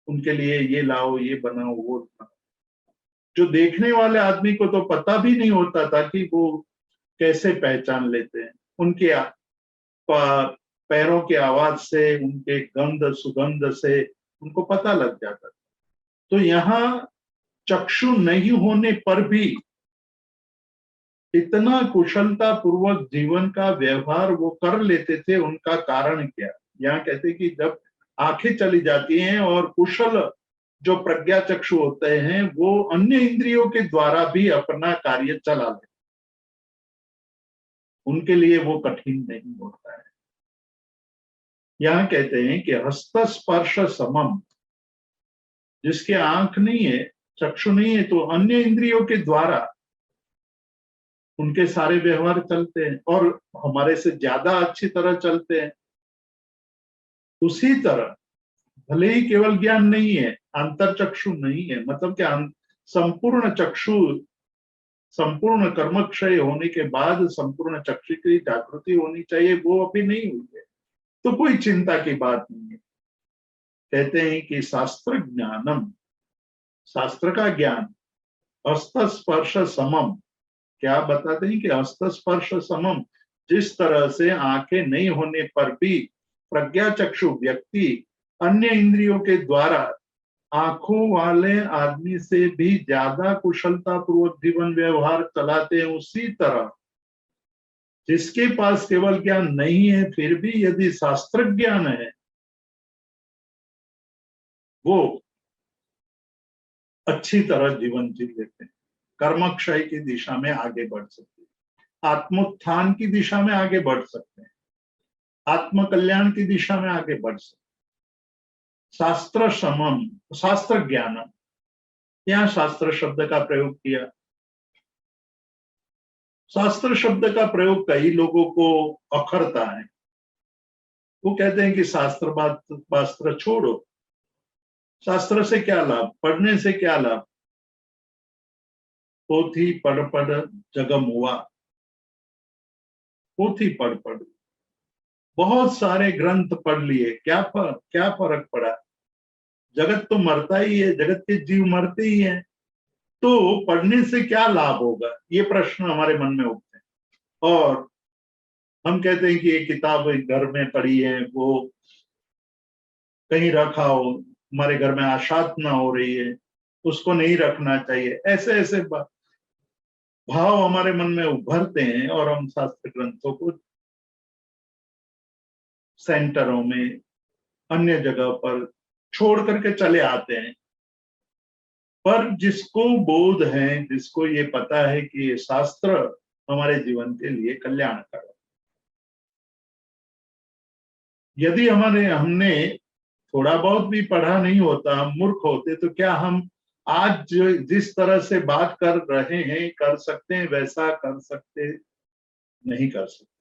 S2: उनके लिए ये लाओ, ये बनाओ, वो बनाओ। जो देखने वाले आदमी को तो पता भी नहीं होता था कि वो कैसे पहचान लेते हैं। उनके पैरों की आवाज से, उनके गंध सुगंध से उनको पता लग जाता था। तो यहाँ चक्षु नहीं होने पर भी इतना कुशलता पूर्वक जीवन का व्यवहार वो कर लेते थे। उनका कारण क्या? यहाँ कहते कि जब आंखें चली जाती हैं और कुशल जो प्रज्ञा चक्षु होते हैं वो अन्य इंद्रियों के द्वारा भी अपना कार्य चला लेते, उनके लिए वो कठिन नहीं होता है। यहाँ कहते हैं कि हस्त स्पर्श समम, जिसके आंख नहीं है, चक्षु नहीं है, तो अन्य इंद्रियों के द्वारा उनके सारे व्यवहार चलते हैं और हमारे से ज्यादा अच्छी तरह चलते हैं। उसी तरह भले ही केवल ज्ञान नहीं है, अंतर चक्षु नहीं है, मतलब क्या संपूर्ण चक्षु, संपूर्ण कर्मक्षय होने के बाद संपूर्ण चक्षु की जागृति होनी चाहिए, वो अभी नहीं हुई है, तो कोई चिंता की बात नहीं है। कहते हैं कि शास्त्र ज्ञानम, शास्त्र का ज्ञान, हस्त स्पर्श समम, क्या बताते हैं कि हस्त स्पर्श समम, जिस तरह से आंखें नहीं होने पर भी प्रज्ञा चक्षु व्यक्ति अन्य इंद्रियों के द्वारा आंखों वाले आदमी से भी ज्यादा कुशलता पूर्वक जीवन व्यवहार चलाते हैं, उसी तरह जिसके पास केवल ज्ञान नहीं है फिर भी यदि शास्त्र ज्ञान है, वो अच्छी तरह जीवन जी लेते हैं, कर्मक्षय की दिशा में आगे बढ़ सकते हैं, आत्मोत्थान की दिशा में आगे बढ़ सकते हैं, आत्म कल्याण की दिशा में आगे बढ़ सकते हैं। शास्त्र समम, शास्त्र ज्ञानम, यहाँ शास्त्र शब्द का प्रयोग किया। शास्त्र शब्द का प्रयोग कई लोगों को अखरता है। वो कहते हैं कि शास्त्र शास्त्र छोड़ो, शास्त्र से क्या लाभ, पढ़ने से क्या लाभ, पोथी पढ़ पढ़ जगम हुआ, पोथी पढ़ पढ़, बहुत सारे ग्रंथ पढ़ लिए, क्या फर्क पड़ा, जगत तो मरता ही है, जगत के जीव मरते ही हैं, तो पढ़ने से क्या लाभ होगा, ये प्रश्न हमारे मन में उठते हैं। और हम कहते हैं कि ये किताब घर में पड़ी है, वो कहीं रखा हो, हमारे घर में आशातना हो रही है, उसको नहीं रखना चाहिए, ऐसे ऐसे भाव हमारे मन में उभरते हैं और हम शास्त्र ग्रंथों को सेंटरों में अन्य जगह पर छोड़ करके चले आते हैं। पर जिसको बोध है, जिसको ये पता है कि ये शास्त्र हमारे जीवन के लिए कल्याणकर है, यदि हमने थोड़ा बहुत भी पढ़ा नहीं होता, हम मूर्ख होते, तो क्या हम आज जो जिस तरह से बात कर रहे हैं कर सकते हैं, वैसा कर सकते? नहीं कर सकते।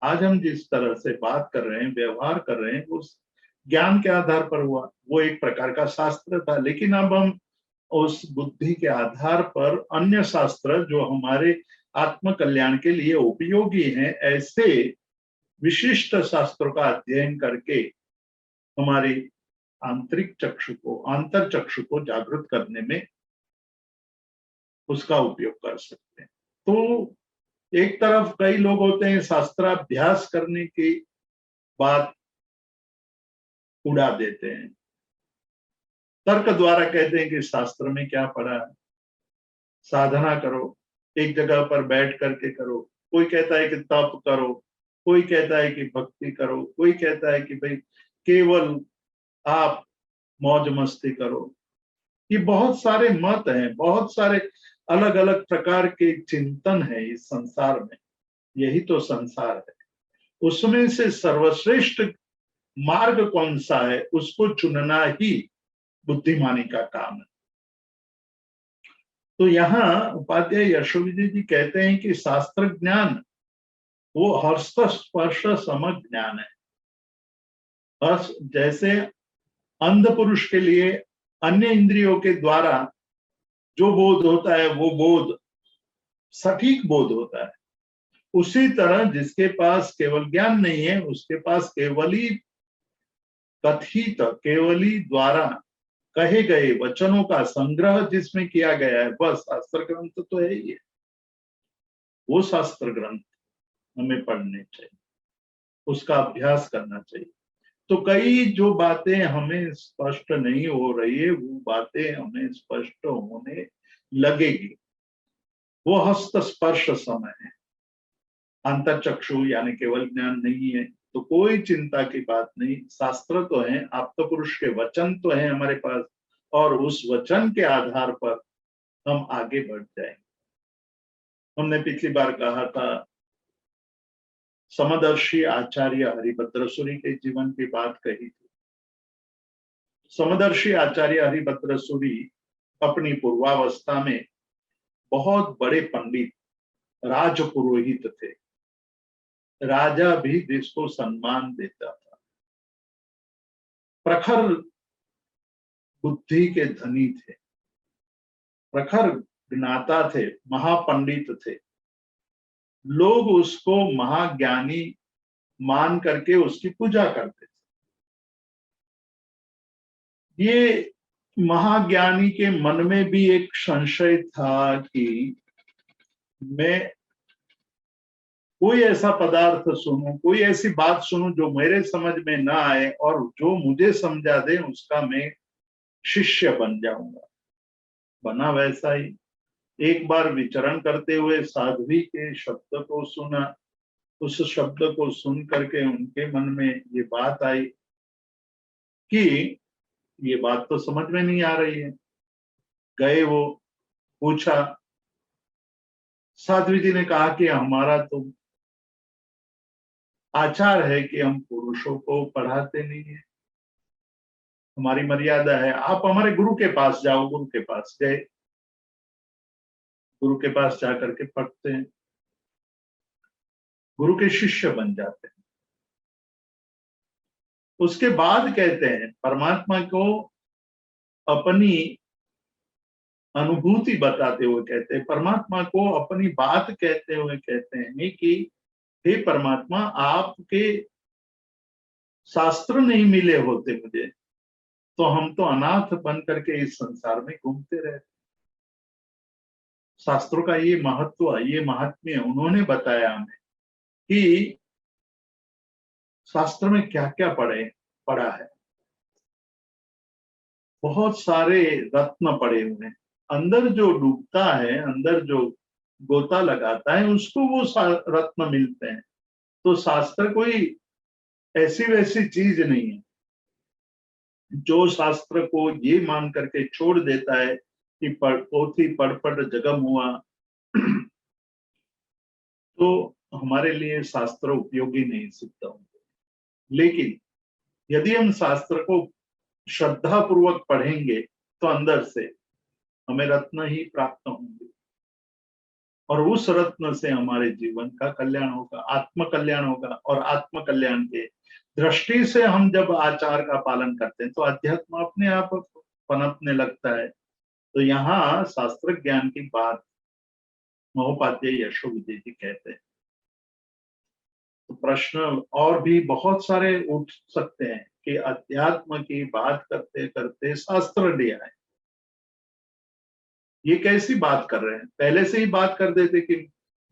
S2: आज हम जिस तरह से बात कर रहे हैं, व्यवहार कर रहे हैं, उस ज्ञान के आधार पर हुआ, वो एक प्रकार का शास्त्र था। लेकिन अब हम उस बुद्धि के आधार पर अन्य शास्त्र जो हमारे आत्म कल्याण के लिए उपयोगी हैं, ऐसे विशिष्ट शास्त्रों का अध्ययन करके हमारी आंतरिक चक्षु को, अंतर चक्षु को जागृत करने में उसका उपयोग कर सकते हैं। तो एक तरफ कई लोग होते हैं शास्त्राभ्यास करने की बात उड़ा देते हैं, तर्क द्वारा कहते हैं कि शास्त्र में क्या पढ़ा है, साधना करो, एक जगह पर बैठ करके करो। कोई कहता है कि तप करो, कोई कहता है कि भक्ति करो, कोई कहता है कि भाई केवल आप मौज मस्ती करो। ये बहुत सारे मत हैं, बहुत सारे अलग अलग प्रकार के चिंतन है इस संसार में। यही तो संसार है, उसमें से सर्वश्रेष्ठ मार्ग कौन सा है, उसको चुनना ही बुद्धिमानी का काम है। तो यहाँ उपाध्याय यशोविजय जी कहते हैं कि शास्त्र ज्ञान वो हस्त स्पर्श समझ ज्ञान है। जैसे अंध पुरुष के लिए अन्य इंद्रियों के द्वारा जो बोध होता है वो बोध सटीक बोध होता है। उसी तरह जिसके पास केवल ज्ञान नहीं है, उसके पास केवली कथित, केवली द्वारा कहे गए वचनों का संग्रह जिसमें किया गया है, बस शास्त्र ग्रंथ तो है ही है। वो शास्त्र ग्रंथ हमें पढ़ने चाहिए, उसका अभ्यास करना चाहिए। तो कई जो बातें हमें स्पष्ट नहीं हो रही है, वो बातें हमें स्पष्ट होने लगेगी। वो हस्त स्पर्श समय है, अंतरचक्षु यानी केवल ज्ञान नहीं है, तो कोई चिंता की बात नहीं। शास्त्र तो है, आप्त पुरुष के वचन तो है हमारे पास, और उस वचन के आधार पर हम आगे बढ़ जाएंगे। हमने पिछली बार कहा था, समदर्शी आचार्य हरिभद्र सूरी के जीवन की बात कही थी। समदर्शी आचार्य हरिभद्र सूरी अपनी पूर्वावस्था में बहुत बड़े पंडित, राजपुरोहित थे। राजा भी जिसको सम्मान देता था। प्रखर बुद्धि के धनी थे, प्रखर ज्ञाता थे, महापंडित थे। लोग उसको महाज्ञानी मान करके उसकी पूजा करते थे। ये महाज्ञानी के मन में भी एक संशय था कि मैं कोई ऐसा पदार्थ सुनूं, कोई ऐसी बात सुनूं जो मेरे समझ में ना आए, और जो मुझे समझा दे उसका मैं शिष्य बन जाऊंगा। बना वैसा ही। एक बार विचरण करते हुए साध्वी के शब्द को सुना। उस शब्द को सुन करके उनके मन में ये बात आई कि ये बात तो समझ में नहीं आ रही है। गए, वो पूछा। साध्वी जी ने कहा कि हमारा तो आचार है कि हम पुरुषों को पढ़ाते नहीं है, हमारी मर्यादा है। आप हमारे गुरु के पास जाओ। गुरु के पास गए, गुरु के पास जाकर के पढ़ते हैं, गुरु के शिष्य बन जाते हैं। उसके बाद कहते हैं, परमात्मा को अपनी अनुभूति बताते हुए कहते हैं, परमात्मा को अपनी बात कहते हुए कहते हैं कि हे परमात्मा, आपके शास्त्र नहीं मिले होते मुझे तो हम तो अनाथ बन करके इस संसार में घूमते रहते। शास्त्रों का ये महत्व, ये महात्म्य उन्होंने बताया हमें कि शास्त्र में क्या क्या पढ़ा है। बहुत सारे रत्न पड़े हुए हैं। अंदर जो डूबता है, अंदर जो गोता लगाता है, उसको वो रत्न मिलते हैं। तो शास्त्र कोई ऐसी वैसी चीज नहीं है जो शास्त्र को ये मान करके छोड़ देता है कि पोथी पढ़ पढ़ जगम हुआ तो हमारे लिए शास्त्र उपयोगी नहीं सिद्ध होंगे। लेकिन यदि हम शास्त्र को श्रद्धा पूर्वक पढ़ेंगे तो अंदर से हमें रत्न ही प्राप्त होंगे, और उस रत्न से हमारे जीवन का कल्याण होगा, आत्म कल्याण होगा। और आत्म कल्याण के दृष्टि से हम जब आचार का पालन करते हैं तो अध्यात्म अपने आप पनपने लगता है। तो यहाँ शास्त्र ज्ञान की बात महोपाध्याय यशोविजय जी कहते हैं। तो प्रश्न और भी बहुत सारे उठ सकते हैं कि अध्यात्म की बात करते करते शास्त्र लिया है, ये कैसी बात कर रहे हैं। पहले से ही बात कर देते कि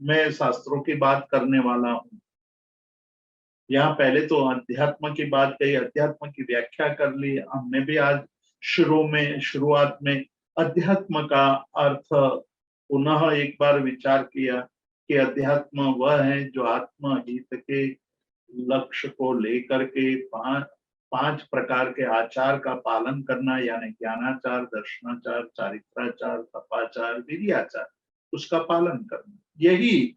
S2: मैं शास्त्रों की बात करने वाला हूं। यहाँ पहले तो अध्यात्म की बात कही, अध्यात्म की व्याख्या कर ली हमने भी। आज शुरुआत में अध्यात्म का अर्थ पुनः एक बार विचार किया कि अध्यात्म वह है जो आत्महित के लक्ष्य को लेकर के पांच प्रकार के आचार का पालन करना, यानी ज्ञानाचार, दर्शनाचार, चारित्राचार, तपाचार, विरियाचार, उसका पालन करना, यही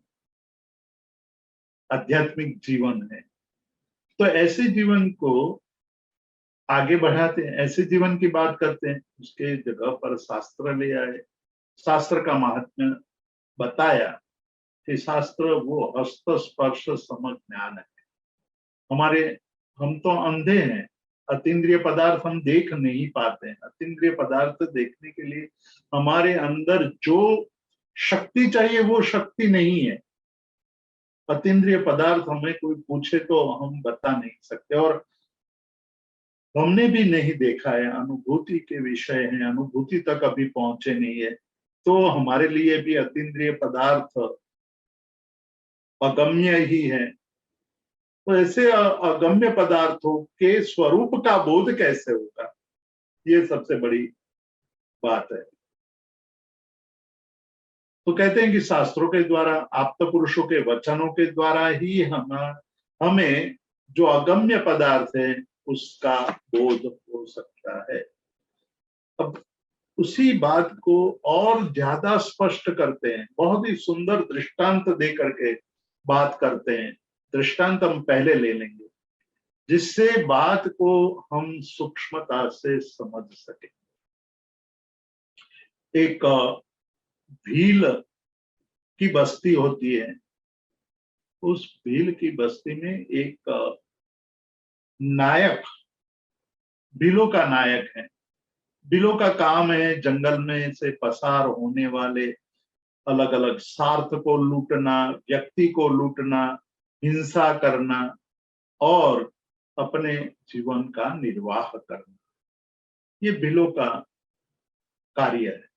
S2: आध्यात्मिक जीवन है। तो ऐसे जीवन को आगे बढ़ाते हैं, ऐसे जीवन की बात करते हैं। उसके जगह पर शास्त्र ले आए, शास्त्र का महात्म्य बताया कि शास्त्र वो हस्त स्पर्श समझ ज्ञान है। हम तो अंधे हैं, अतीन्द्रिय पदार्थ हम देख नहीं पाते हैं। अतीन्द्रिय पदार्थ देखने के लिए हमारे अंदर जो शक्ति चाहिए वो शक्ति नहीं है। अतीन्द्रिय पदार्थ हमें कोई पूछे तो हम बता नहीं सकते, और हमने भी नहीं देखा है, अनुभूति के विषय हैं, अनुभूति तक अभी पहुंचे नहीं है, तो हमारे लिए भी अतीन्द्रिय पदार्थ अगम्य ही है। तो ऐसे अगम्य पदार्थों के स्वरूप का बोध कैसे होगा, ये सबसे बड़ी बात है। तो कहते हैं कि शास्त्रों के द्वारा, आप्त पुरुषों के वचनों के द्वारा ही हमें जो अगम्य पदार्थ है उसका बोध हो सकता है। अब उसी बात को और ज्यादा स्पष्ट करते हैं, बहुत ही सुंदर दृष्टांत दे करके बात करते हैं। दृष्टांत हम पहले ले लेंगे जिससे बात को हम सूक्ष्मता से समझ सके। एक भील की बस्ती होती है, उस भील की बस्ती में एक नायक, भीलों का नायक है। भीलों का काम है जंगल में से पसार होने वाले अलग अलग स्वार्थ को लूटना, व्यक्ति को लूटना, हिंसा करना और अपने जीवन का निर्वाह करना, ये भीलों का कार्य है।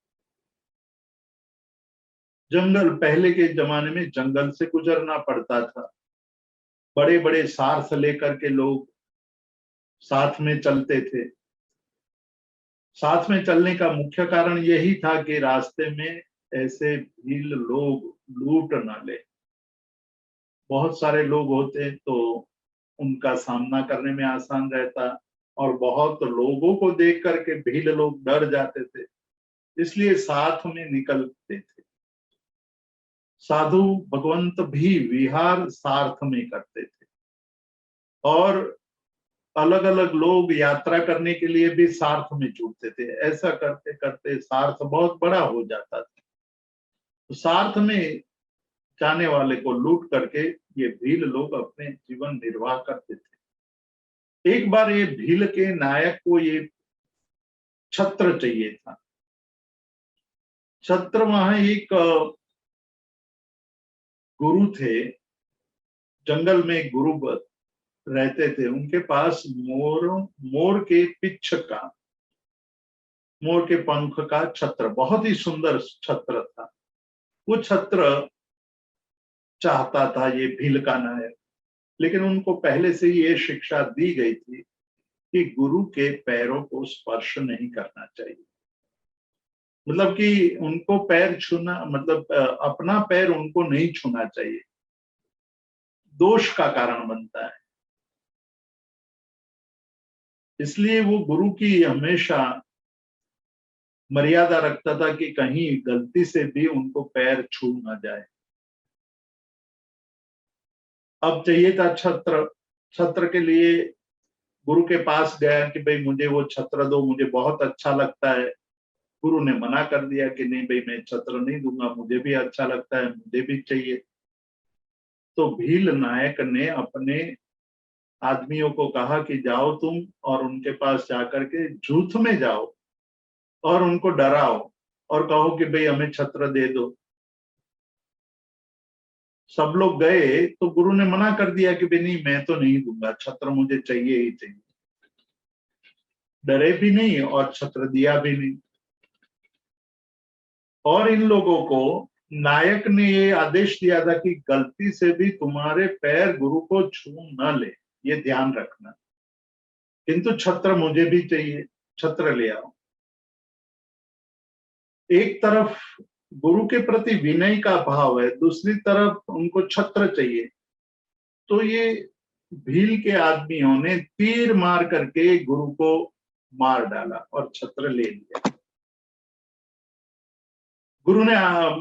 S2: जंगल, पहले के जमाने में जंगल से गुजरना पड़ता था, बड़े बड़े सार्थ लेकर के लोग साथ में चलते थे। साथ में चलने का मुख्य कारण यही था कि रास्ते में ऐसे भील लोग लूट ना ले। बहुत सारे लोग होते तो उनका सामना करने में आसान रहता, और बहुत लोगों को देख करके भील लोग डर जाते थे, इसलिए साथ में निकलते थे। साधु भगवंत भी विहार सार्थ में करते थे, और अलग अलग लोग यात्रा करने के लिए भी सार्थ में जुटते थे। ऐसा करते करते सार्थ बहुत बड़ा हो जाता था। तो सार्थ में जाने वाले को लूट करके ये भील लोग अपने जीवन निर्वाह करते थे। एक बार ये भील के नायक को ये छत्र चाहिए था। छत्र, वहां एक गुरु थे, जंगल में एक गुरु रहते थे, उनके पास मोर के पिच्छ का, मोर के पंख का छत्र, बहुत ही सुंदर छत्र था। वो छत्र चाहता था ये भील का नायक, लेकिन उनको पहले से ये शिक्षा दी गई थी कि गुरु के पैरों को स्पर्श नहीं करना चाहिए। मतलब कि उनको पैर छूना, मतलब अपना पैर उनको नहीं छूना चाहिए, दोष का कारण बनता है। इसलिए वो गुरु की हमेशा मर्यादा रखता था कि कहीं गलती से भी उनको पैर छू ना जाए। अब चाहिए था छत्र, छत्र के लिए गुरु के पास गया कि भाई मुझे वो छत्र दो, मुझे बहुत अच्छा लगता है। गुरु ने मना कर दिया कि नहीं भाई, मैं छत्र नहीं दूंगा, मुझे भी अच्छा लगता है, मुझे भी चाहिए। तो भील नायक ने अपने आदमियों को कहा कि जाओ तुम और उनके पास जाकर के झूठ में जाओ और उनको डराओ और कहो कि भाई हमें छत्र दे दो। सब लोग गए तो गुरु ने मना कर दिया कि भाई नहीं, मैं तो नहीं दूंगा छत्र, मुझे चाहिए ही चाहिए। डरे भी नहीं और छत्र दिया भी नहीं। और इन लोगों को नायक ने ये आदेश दिया था कि गलती से भी तुम्हारे पैर गुरु को छू न ले, ये ध्यान रखना, किंतु छत्र मुझे भी चाहिए, छत्र ले आओ। एक तरफ गुरु के प्रति विनय का भाव है, दूसरी तरफ उनको छत्र चाहिए। तो ये भील के आदमियों ने तीर मार करके गुरु को मार डाला और छत्र ले लिया। गुरु ने,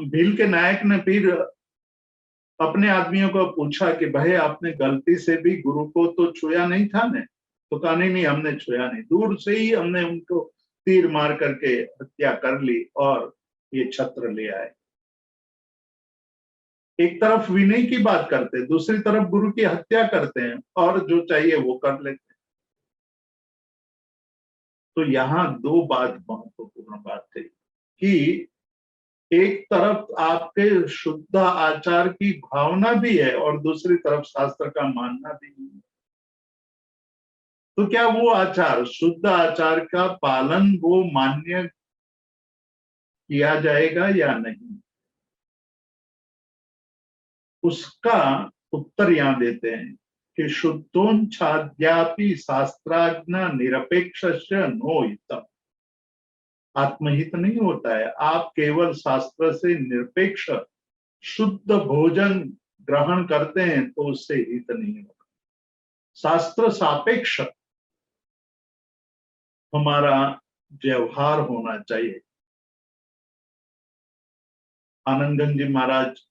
S2: भील के नायक ने फिर अपने आदमियों को पूछा कि भाई आपने गलती से भी गुरु को तो छुआ नहीं था ने? तो कहा नहीं नहीं, हमने छुआ नहीं, दूर से ही हमने उनको तीर मार करके हत्या कर ली और ये छत्र ले आए। एक तरफ विनय की बात करते, दूसरी तरफ गुरु की हत्या करते हैं और जो चाहिए वो कर लेते हैं। तो यहाँ दो बात महत्वपूर्ण बात है कि एक तरफ आपके शुद्ध आचार की भावना भी है और दूसरी तरफ शास्त्र का मानना भी नहीं है। तो क्या वो आचार, शुद्ध आचार का पालन वो मान्य किया जाएगा या नहीं, उसका उत्तर यहां देते हैं कि शुद्धोच्छाद्यापि शास्त्राज्ञा निरपेक्ष नो हितम। आत्महित नहीं होता है। आप केवल शास्त्र से निरपेक्ष शुद्ध भोजन ग्रहण करते हैं तो उससे हित नहीं होगा। शास्त्र सापेक्ष हमारा व्यवहार होना चाहिए। आनंदगंज जी महाराज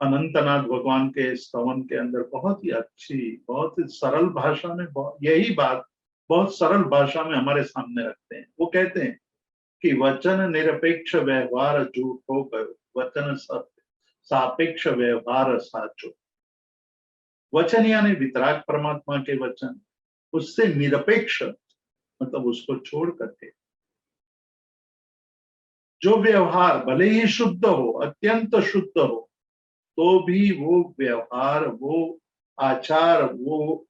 S2: अनंतनाथ भगवान के स्तवन के अंदर बहुत ही अच्छी, बहुत ही सरल भाषा में यही बात बहुत सरल भाषा में हमारे सामने रखते हैं। वो कहते हैं कि वचन निरपेक्ष व्यवहार झूठ हो गयो, वचन सापेक्ष व्यवहार साचो। वचन यानी वितराग परमात्मा के वचन, उससे निरपेक्ष मतलब उसको छोड़ करके जो व्यवहार भले ही शुद्ध हो, अत्यंत शुद्ध हो, तो भी वो व्यवहार, वो आचार, वो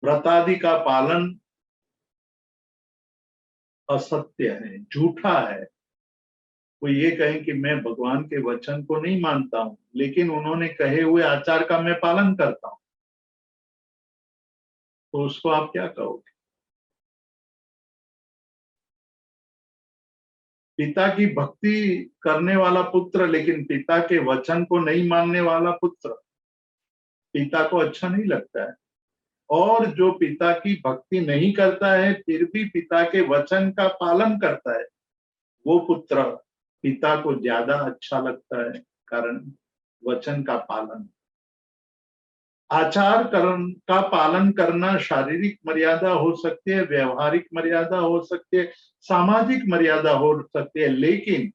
S2: व्रतादि का पालन असत्य है, झूठा है। वो ये कहें कि मैं भगवान के वचन को नहीं मानता हूं, लेकिन उन्होंने कहे हुए आचार का मैं पालन करता हूं, तो उसको आप क्या कहोगे? पिता की भक्ति करने वाला पुत्र लेकिन पिता के वचन को नहीं मानने वाला पुत्र पिता को अच्छा नहीं लगता है। और जो पिता की भक्ति नहीं करता है फिर भी पिता के वचन का पालन करता है, वो पुत्र पिता को ज्यादा अच्छा लगता है, कारण वचन का पालन। आचार कर्म का पालन करना शारीरिक मर्यादा हो सकती है, व्यवहारिक मर्यादा हो सकती है, सामाजिक मर्यादा हो सकती है, लेकिन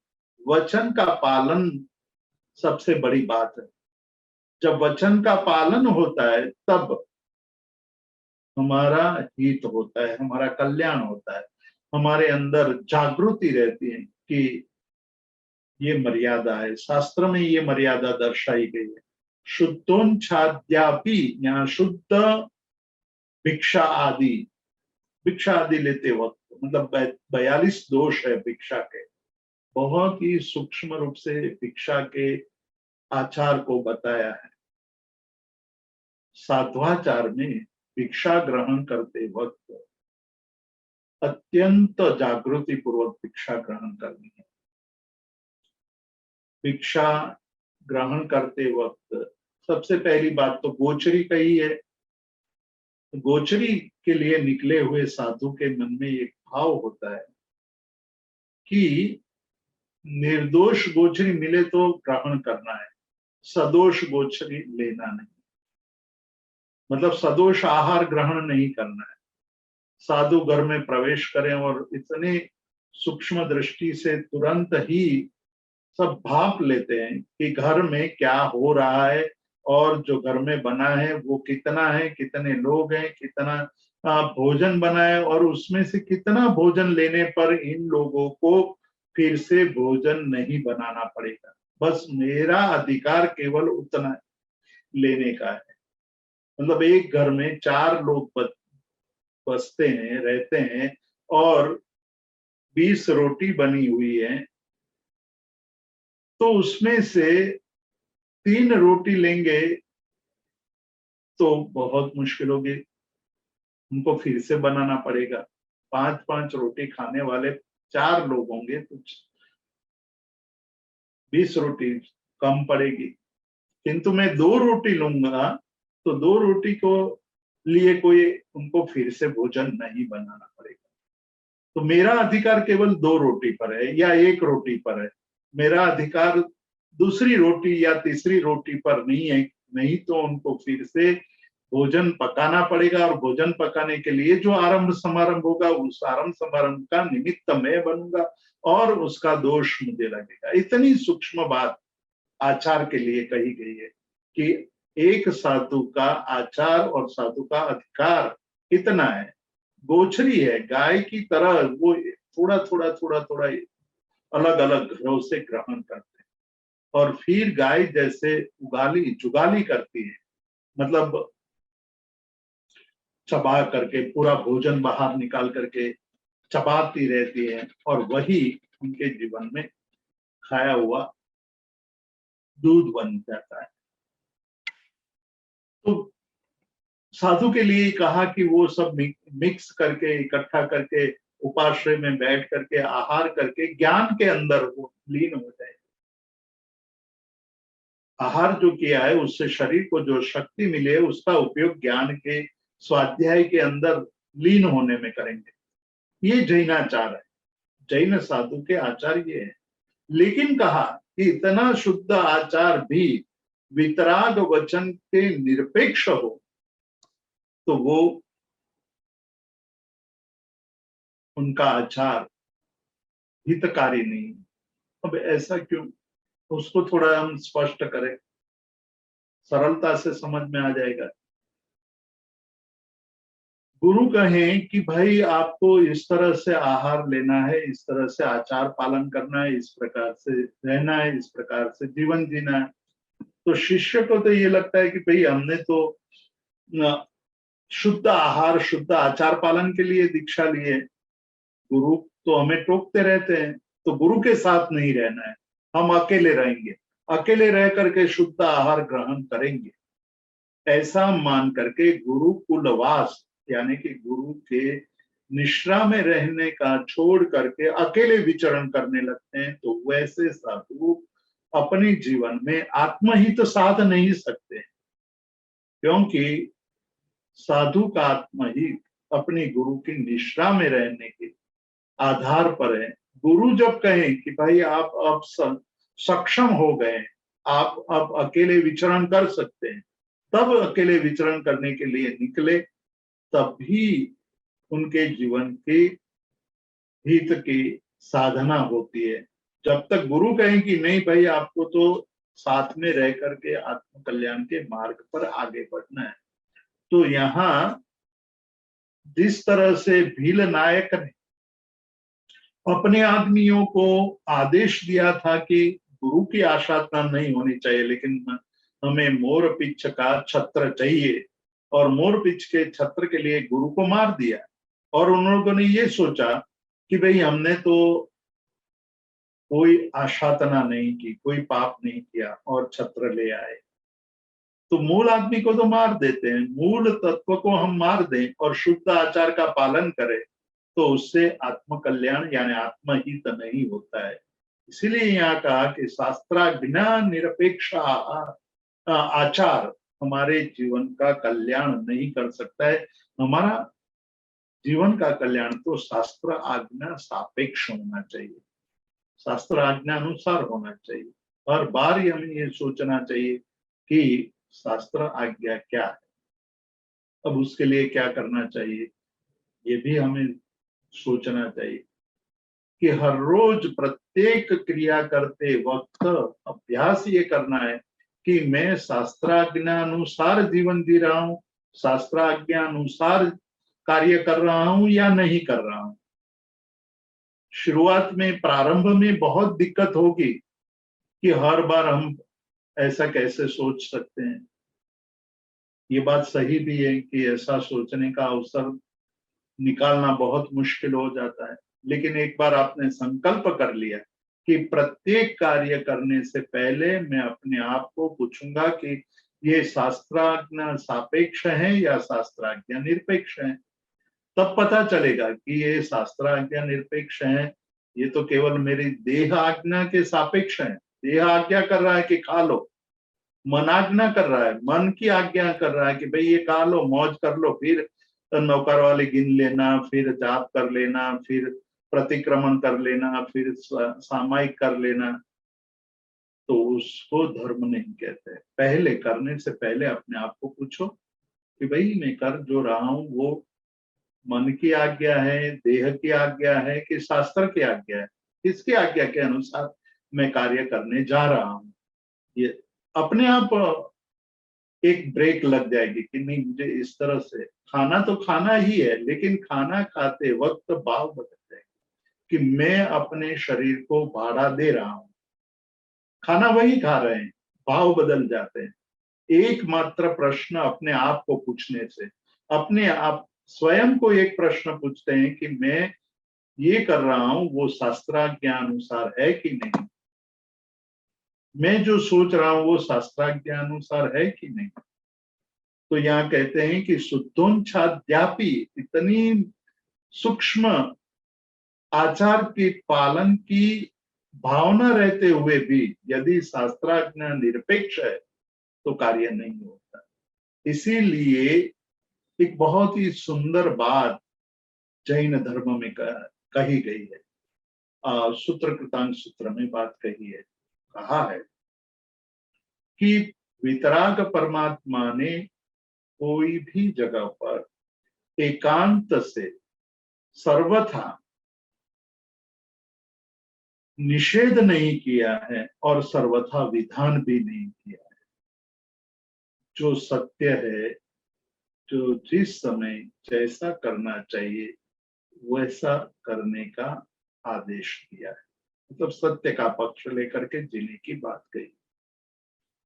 S2: वचन का पालन सबसे बड़ी बात है। जब वचन का पालन होता है तब हमारा हित होता है, हमारा कल्याण होता है, हमारे अंदर जागृति रहती है कि ये मर्यादा है। शास्त्र में ये मर्यादा दर्शाई गई है। शुद्धोच्छाद्यापि, यहाँ शुद्ध भिक्षा आदि, भिक्षा आदि लेते वक्त मतलब 42 दोष है भिक्षा के, बहुत ही सूक्ष्म रूप से भिक्षा के आचार को बताया है। साध्वाचार में भिक्षा ग्रहण करते वक्त अत्यंत जागृति पूर्वक भिक्षा ग्रहण करनी है। भिक्षा ग्रहण करते वक्त सबसे पहली बात तो गोचरी कही है। गोचरी के लिए निकले हुए साधु के मन में एक भाव होता है कि निर्दोष गोचरी मिले तो ग्रहण करना है, सदोष गोचरी लेना नहीं, मतलब सदोष आहार ग्रहण नहीं करना है। साधु घर में प्रवेश करें और इतने सूक्ष्म दृष्टि से तुरंत ही सब भाप लेते हैं कि घर में क्या हो रहा है और जो घर में बना है वो कितना है, कितने लोग हैं, कितना भोजन बना है और उसमें से कितना भोजन लेने पर इन लोगों को फिर से भोजन नहीं बनाना पड़ेगा। बस मेरा अधिकार केवल उतना लेने का है। मतलब एक घर में 4 लोग बसते हैं, रहते हैं और 20 रोटी बनी हुई है, तो उसमें से 3 रोटी लेंगे तो बहुत मुश्किल होगी, उनको फिर से बनाना पड़ेगा। 5-5 रोटी खाने वाले 4 लोग होंगे तो 20 रोटी कम पड़ेगी। किंतु मैं 2 रोटी लूंगा तो 2 रोटी को लिए कोई उनको फिर से भोजन नहीं बनाना पड़ेगा। तो मेरा अधिकार केवल 2 रोटी पर है या 1 रोटी पर है। मेरा अधिकार दूसरी रोटी या तीसरी रोटी पर नहीं है, नहीं तो उनको फिर से भोजन पकाना पड़ेगा और भोजन पकाने के लिए जो आरंभ समारंभ होगा उस आरंभ समारंभ का निमित्त मैं बनूंगा और उसका दोष मुझे लगेगा। इतनी सूक्ष्म बात आचार के लिए कही गई है कि एक साधु का आचार और साधु का अधिकार कितना है। गोचरी है, गाय की तरह वो थोड़ा थोड़ा थोड़ा थोड़ा अलग अलग घरों से ग्रहण करते हैं और फिर गाय जैसे उगाली जुगाली करती है, मतलब चबा करके पूरा भोजन बाहर निकाल करके चबाती रहती है और वही उनके जीवन में खाया हुआ दूध बन जाता है। तो साधु के लिए कहा कि वो सब मिक्स करके इकट्ठा करके उपाश्रय में बैठ करके आहार करके ज्ञान के अंदर वो लीन हो जाए। आहार जो किया है उससे शरीर को जो शक्ति मिले है उसका उपयोग ज्ञान के स्वाध्याय के अंदर लीन होने में करेंगे। ये जैनाचार है, जैन साधु के आचार ये है। लेकिन कहा कि इतना शुद्ध आचार भी वितराग वचन के निरपेक्ष हो तो वो उनका आचार हितकारी नहीं। अब ऐसा क्यों, उसको थोड़ा हम स्पष्ट करें, सरलता से समझ में आ जाएगा। गुरु कहें कि भाई आपको इस तरह से आहार लेना है, इस तरह से आचार पालन करना है, इस प्रकार से रहना है, इस प्रकार से जीवन जीना है, तो शिष्य को तो ये लगता है कि भाई हमने तो शुद्ध आहार शुद्ध आचार पालन के लिए दीक्षा ली है, गुरु तो हमें टोकते रहते हैं, तो गुरु के साथ नहीं रहना है, हम अकेले रहेंगे, अकेले रह करके शुद्ध आहार ग्रहण करेंगे, ऐसा मान करके गुरुकुलवास यानी कि गुरु के निश्रा में रहने का छोड़ करके अकेले विचरण करने लगते हैं। तो वैसे साधु अपने जीवन में आत्महित साध नहीं सकते, क्योंकि साधु का आत्महित अपने गुरु की निश्रा में रहने के आधार पर है। गुरु जब कहें कि भाई आप अब सक्षम हो गए, आप अब अकेले विचरण कर सकते हैं, तब अकेले विचरण करने के लिए निकले, तब भी उनके जीवन के हित की साधना होती है। जब तक गुरु कहें कि नहीं भाई आपको तो साथ में रह करके आत्म कल्याण के मार्ग पर आगे बढ़ना है। तो यहाँ जिस तरह से भील नायक ने अपने आदमियों को आदेश दिया था कि गुरु की आशातना नहीं होनी चाहिए, लेकिन हमें मोर पिच्छ का छत्र चाहिए, और मोर पिच्छ के छत्र के लिए गुरु को मार दिया, और उन लोगों ने ये सोचा कि भाई हमने तो कोई आशातना नहीं की, कोई पाप नहीं किया और छत्र ले आए, तो मूल आदमी को तो मार देते हैं, मूल तत्व को हम मार दें और शुद्ध आचार का पालन करें, तो उससे आत्म कल्याण यानी आत्महित नहीं होता है। इसीलिए यहाँ कहा कि शास्त्राज्ञा निरपेक्ष आचार हमारे जीवन का कल्याण नहीं कर सकता है। हमारा जीवन का कल्याण तो शास्त्र आज्ञा सापेक्ष होना चाहिए, शास्त्र आज्ञा अनुसार होना चाहिए। हर बार हमें ये सोचना चाहिए कि शास्त्र आज्ञा क्या है, अब उसके लिए क्या करना चाहिए, ये भी हमें सोचना चाहिए कि हर रोज प्रत्येक क्रिया करते वक्त अभ्यास ये करना है कि मैं शास्त्राज्ञा अनुसार जीवन जी रहा हूं, शास्त्राज्ञा अनुसार कार्य कर रहा हूं या नहीं कर रहा हूं। शुरुआत में प्रारंभ में बहुत दिक्कत होगी कि हर बार हम ऐसा कैसे सोच सकते हैं। ये बात सही भी है कि ऐसा सोचने का अवसर निकालना बहुत मुश्किल हो जाता है, लेकिन एक बार आपने संकल्प कर लिया कि प्रत्येक कार्य करने से पहले मैं अपने आप को पूछूंगा कि ये शास्त्राज्ञा सापेक्ष है या शास्त्राज्ञा निरपेक्ष है, तब पता चलेगा कि ये शास्त्राज्ञा निरपेक्ष है, ये तो केवल मेरी देह आज्ञा के सापेक्ष है। देह आज्ञा कर रहा है कि खा लो, मन आज्ञा कर रहा है, मन की आज्ञा कर रहा है कि भाई ये खा लो, मौज कर लो, फिर नौकर वाले गिन लेना, फिर जाप कर लेना, फिर प्रतिक्रमण कर लेना, फिर सामायिक कर लेना, तो उसको धर्म नहीं कहते। पहले करने से पहले अपने आप को पूछो कि भाई मैं कर जो रहा हूं वो मन की आज्ञा है, देह की आज्ञा है कि शास्त्र की आज्ञा है, किसकी आज्ञा के अनुसार मैं कार्य करने जा रहा हूं। ये अपने आप एक ब्रेक लग जाएगी कि नहीं, मुझे इस तरह से खाना तो खाना ही है, लेकिन खाना खाते वक्त भाव बदल जाएगी कि मैं अपने शरीर को भाड़ा दे रहा हूं। खाना वही खा रहे हैं, भाव बदल जाते हैं। एकमात्र प्रश्न अपने आप को पूछने से, अपने आप स्वयं को एक प्रश्न पूछते हैं कि मैं ये कर रहा हूं वो शास्त्राज्ञानुसार है कि नहीं, मैं जो सोच रहा हूं वो शास्त्राज्ञानुसार है कि नहीं। तो यहाँ कहते हैं कि शुद्धोच्छाद्यापि, इतनी सूक्ष्म आचार के पालन की भावना रहते हुए भी यदि शास्त्राज्ञा निरपेक्ष है तो कार्य नहीं होता। इसीलिए एक बहुत ही सुंदर बात जैन धर्म में कही गई है, सूत्र कृतांग सूत्र में बात कही है, कहा है कि वितराग परमात्मा ने कोई भी जगह पर एकांत से सर्वथा निषेध नहीं किया है और सर्वथा विधान भी नहीं किया है। जो सत्य है, जो जिस समय जैसा करना चाहिए वैसा करने का आदेश दिया है, मतलब सत्य का पक्ष लेकर के जीने की बात कही।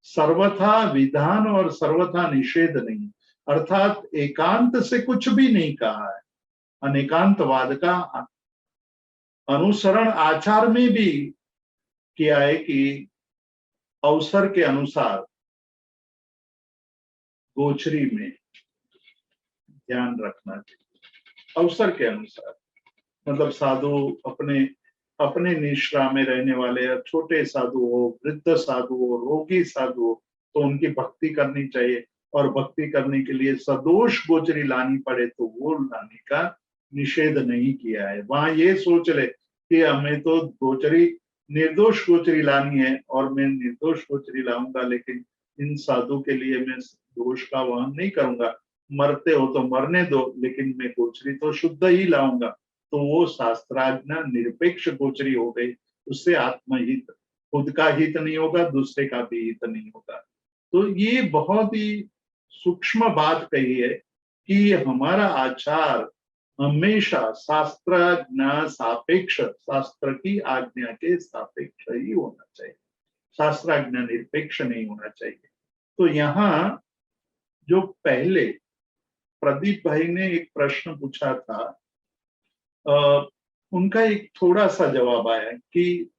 S2: सर्वथा विधान और सर्वथा निषेध नहीं, अर्थात एकांत से कुछ भी नहीं कहा है। अनेकांतवाद का अनुसरण आचार में भी किया है कि अवसर के अनुसार गोचरी में ध्यान रखना चाहिए। अवसर के अनुसार मतलब साधु अपने अपने निश्रा में रहने वाले, छोटे साधु हो, वृद्ध साधु हो, रोगी साधु हो, तो उनकी भक्ति करनी चाहिए। और भक्ति करने के लिए सदोष गोचरी लानी पड़े तो वो लाने का निषेध नहीं किया है। वहां ये सोच ले कि हमें तो गोचरी निर्दोष गोचरी लानी है और मैं निर्दोष गोचरी लाऊंगा, लेकिन इन साधु के लिए मैं दोष का वहन नहीं करूंगा। मरते हो तो मरने दो, लेकिन मैं गोचरी तो शुद्ध ही लाऊंगा। तो वो शास्त्राज्ञा निरपेक्ष गोचरी हो गई। उससे आत्महित, खुद का हित नहीं होगा, दूसरे का भी हित नहीं होगा। तो ये बहुत ही सूक्ष्म बात कही है कि हमारा आचार हमेशा शास्त्राज्ञा सापेक्ष, शास्त्र की आज्ञा के सापेक्ष ही होना चाहिए, शास्त्राज्ञा निरपेक्ष नहीं होना चाहिए। तो यहाँ जो पहले प्रदीप भाई ने एक प्रश्न पूछा था, उनका एक थोड़ा सा जवाब आया कि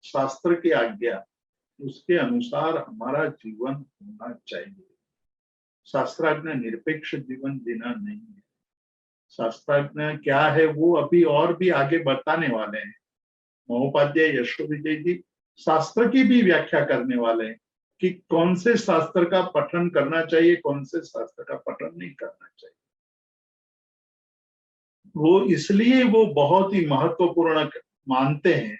S2: शास्त्र की आज्ञा, उसके अनुसार हमारा जीवन होना चाहिए। शास्त्राज्ञा निरपेक्ष जीवन जीना नहीं है। शास्त्राज्ञा क्या है वो अभी और भी आगे बताने वाले हैं। महोपाध्याय यशो विजय जी शास्त्र की भी व्याख्या करने वाले हैं कि कौन से शास्त्र का पठन करना चाहिए, कौन से शास्त्र का पठन नहीं करना चाहिए। वो इसलिए वो बहुत ही महत्वपूर्ण मानते हैं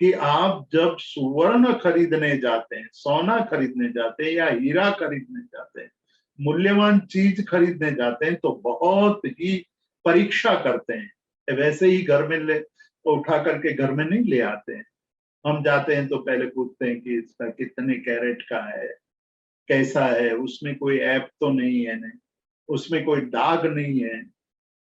S2: कि आप जब सुवर्ण खरीदने जाते हैं, सोना खरीदने जाते हैं या हीरा खरीदने जाते हैं, मूल्यवान चीज खरीदने जाते हैं, तो बहुत ही परीक्षा करते हैं। वैसे ही घर में ले उठा करके घर में नहीं ले आते हैं। हम जाते हैं तो पहले पूछते हैं कि इसका कितने कैरेट का है, कैसा है, उसमें कोई ऐप तो नहीं है, नहीं उसमें कोई दाग नहीं है,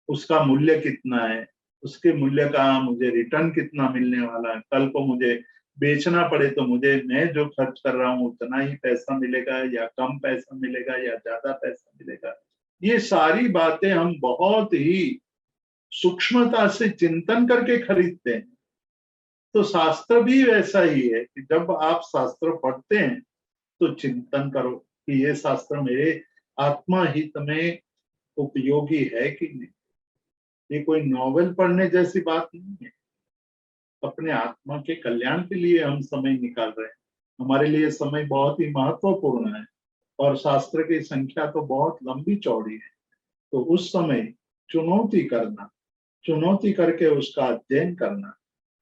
S2: उसका मूल्य कितना है, उसके मूल्य का मुझे रिटर्न कितना मिलने वाला है, कल को मुझे बेचना पड़े तो मुझे मैं जो खर्च कर रहा हूँ उतना ही पैसा मिलेगा या कम पैसा मिलेगा या ज्यादा पैसा मिलेगा। ये सारी बातें हम बहुत ही सूक्ष्मता से चिंतन करके खरीदते हैं। तो शास्त्र भी वैसा ही है कि जब आप शास्त्र पढ़ते हैं तो चिंतन करो कि ये शास्त्र मेरे आत्महित में उपयोगी है कि नहीं। ये कोई नॉवेल पढ़ने जैसी बात नहीं है। अपने आत्मा के कल्याण के लिए हम समय निकाल रहे हैं। हमारे लिए समय बहुत ही महत्वपूर्ण है और शास्त्र की संख्या तो बहुत लंबी चौड़ी है। तो उस समय चुनौती करना, चुनौती करके उसका अध्ययन करना,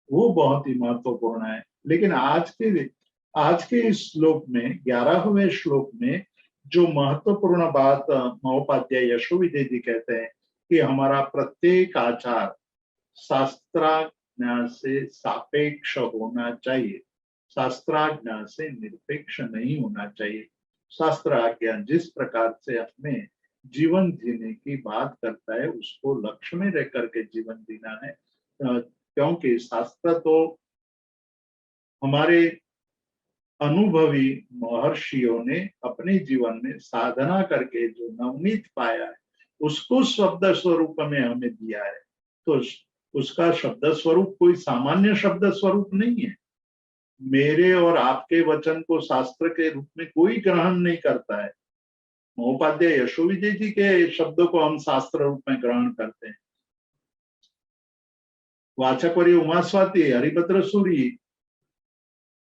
S2: वो बहुत ही महत्वपूर्ण है। लेकिन आज के इस श्लोक में, 11वें श्लोक में जो महत्वपूर्ण बात महोपाध्याय यशो विजय जी कहते हैं कि हमारा प्रत्येक आचार शास्त्राज्ञा से सापेक्ष होना चाहिए, शास्त्राज्ञा से निरपेक्ष नहीं होना चाहिए। शास्त्र आज्ञा जिस प्रकार से हमें जीवन जीने की बात करता है उसको लक्ष्य में रह करके जीवन जीना है, क्योंकि शास्त्र तो हमारे अनुभवी महर्षियों ने अपने जीवन में साधना करके जो नवनीत पाया है उसको शब्द स्वरूप में हमें दिया है। तो उसका शब्द स्वरूप कोई सामान्य शब्द स्वरूप नहीं है। मेरे और आपके वचन को शास्त्र के रूप में कोई ग्रहण नहीं करता है। महोपाध्याय यशोविजय जी के शब्दों को हम शास्त्र रूप में ग्रहण करते हैं। वाचकवरी उमास्वाती, हरिभद्र सूरी,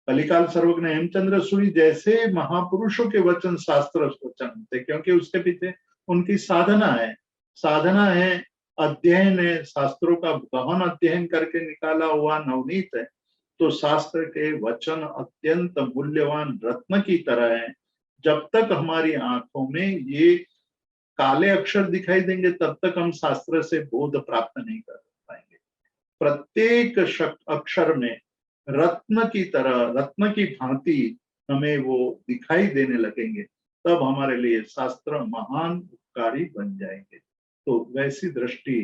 S2: कलिकाल सर्वज्ञ हेमचंद्र सूरी जैसे महापुरुषों के वचन शास्त्र वचन होते, क्योंकि उसके पीछे उनकी साधना है। साधना है, अध्ययन है, शास्त्रों का गहन अध्ययन करके निकाला हुआ नवनीत है। तो शास्त्र के वचन अत्यंत मूल्यवान रत्न की तरह है। जब तक हमारी आंखों में ये काले अक्षर दिखाई देंगे तब तक हम शास्त्र से बोध प्राप्त नहीं कर पाएंगे। प्रत्येक अक्षर में रत्न की तरह, रत्न की भांति हमें वो दिखाई देने लगेंगे, तब हमारे लिए शास्त्र महान उपकारी बन जाएंगे। तो वैसी दृष्टि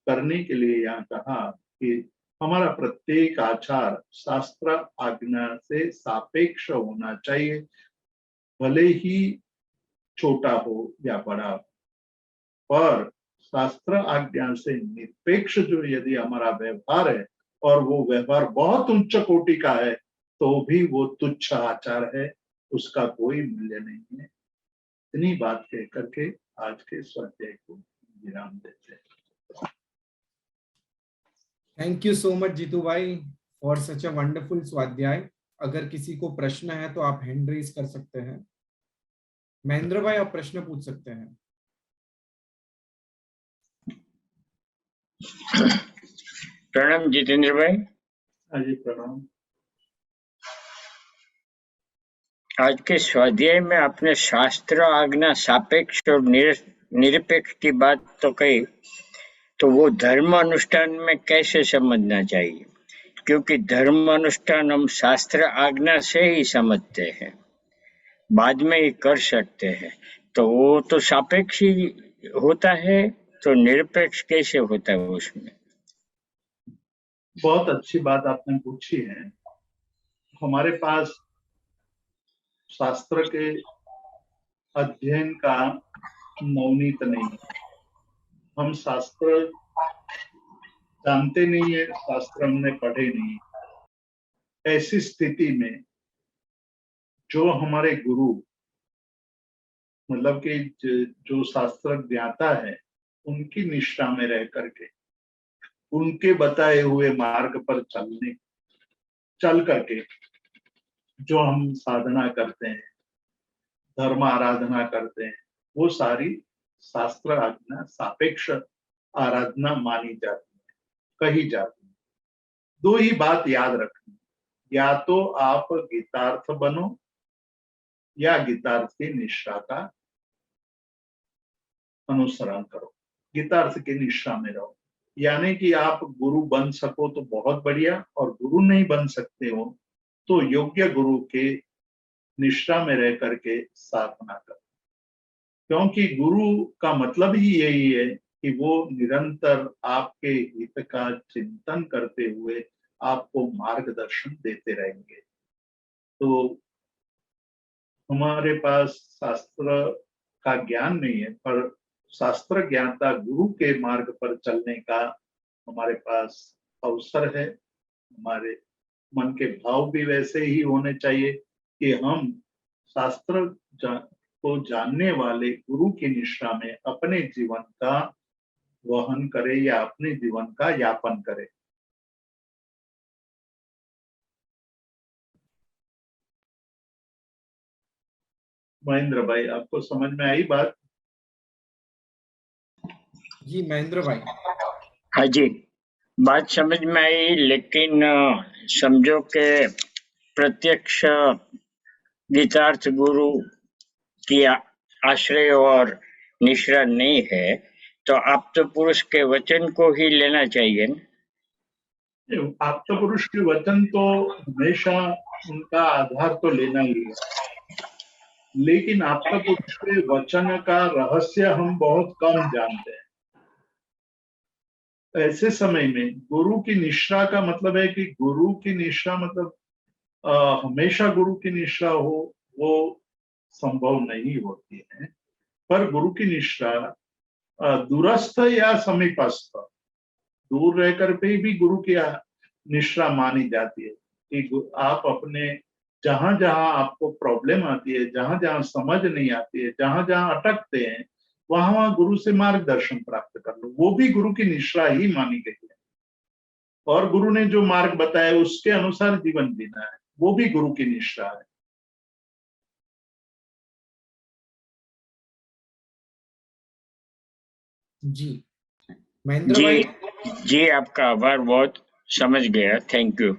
S2: करने के लिए यहाँ कहा कि हमारा प्रत्येक आचार शास्त्र आज्ञा से सापेक्ष होना चाहिए, भले ही छोटा हो या बड़ा हो। पर शास्त्र आज्ञा से निरपेक्ष जो यदि हमारा व्यवहार है और वो व्यवहार बहुत उच्च कोटि का है तो भी वो तुच्छ आचार है, उसका कोई मूल्य नहीं है। इतनी बात कह करके आज के स्वाध्याय को विराम देते हैं।
S1: Thank you so much Jeetu भाई फॉर सच अ वंडरफुल स्वाध्याय। अगर किसी को प्रश्न है तो आप हैंड रेज कर सकते हैं। महेंद्र भाई, आप प्रश्न पूछ सकते हैं।
S3: प्रणाम जितेंद्र भाई।
S2: जी प्रणाम।
S3: आज के स्वाध्याय में आपने शास्त्र आज्ञा सापेक्ष और निरपेक्ष की बात तो कही, तो वो धर्म अनुष्ठान में कैसे समझना चाहिए? क्योंकि धर्म अनुष्ठान हम शास्त्र आज्ञा से ही समझते हैं, बाद में ही कर सकते हैं, तो वो तो सापेक्ष ही होता है, तो निरपेक्ष कैसे होता है उसमें?
S2: बहुत अच्छी बात आपने पूछी है। हमारे पास शास्त्र के अध्ययन का नवनीत नहीं है। हम शास्त्र जानते नहीं है, शास्त्र हमने पढ़े नहीं। ऐसी स्थिति में जो हमारे गुरु, मतलब कि जो शास्त्र ज्ञाता है, उनकी निष्ठा में रह करके उनके बताए हुए मार्ग पर चल करके जो हम साधना करते हैं, धर्म आराधना करते हैं, वो सारी शास्त्र आज्ञा सापेक्ष आराधना मानी जाती है, कही जाती है। दो ही बात याद रखनी, या तो आप गीतार्थ बनो या गीतार्थ की निष्ठा का अनुसरण करो, गीतार्थ की निष्ठा में रहो। यानी कि आप गुरु बन सको तो बहुत बढ़िया, और गुरु नहीं बन सकते हो तो योग्य गुरु के निष्ठा में रह करके साधना करो। क्योंकि गुरु का मतलब ही यही है कि वो निरंतर आपके हित का चिंतन करते हुए आपको मार्गदर्शन देते रहेंगे। तो हमारे पास शास्त्र का ज्ञान नहीं है, पर शास्त्र ज्ञाता गुरु के मार्ग पर चलने का हमारे पास अवसर है। हमारे मन के भाव भी वैसे ही होने चाहिए कि हम शास्त्र को जानने वाले गुरु की निष्ठा में अपने जीवन का वहन करें या अपने जीवन का यापन करें। महेंद्र भाई, आपको समझ में आई बात?
S1: जी महेंद्र भाई।
S3: हाँ जी, बात समझ में आई, लेकिन समझो के प्रत्यक्ष गीतार्थ गुरु की आश्रय और निश्रा नहीं है, तो आप तो पुरुष के वचन को ही लेना चाहिए ना?
S2: आप तो पुरुष के वचन तो हमेशा उनका आधार तो लेना ही है। लेकिन आप्तपुरुष के वचन का रहस्य हम बहुत कम जानते हैं। ऐसे समय में गुरु की निष्ठा का मतलब है कि गुरु की निष्ठा मतलब हमेशा गुरु की निष्ठा हो, वो संभव नहीं होती है। पर गुरु की निष्ठा दूरस्थ या समीपस्थ, दूर रहकर भी गुरु की निष्ठा मानी जाती है कि आप अपने जहां जहां आपको प्रॉब्लम आती है, जहां जहां समझ नहीं आती है, जहां जहां अटकते हैं, वहां वहां गुरु से मार्गदर्शन प्राप्त कर लो, वो भी गुरु की निष्ठा ही मानी गई है। और गुरु ने जो मार्ग बताया उसके अनुसार जीवन जीना है, वो भी गुरु की निष्ठा है।
S1: जी महेंद्र
S3: जी
S1: भाई।
S3: जी, आपका आभार, बहुत समझ गया, थैंक यू।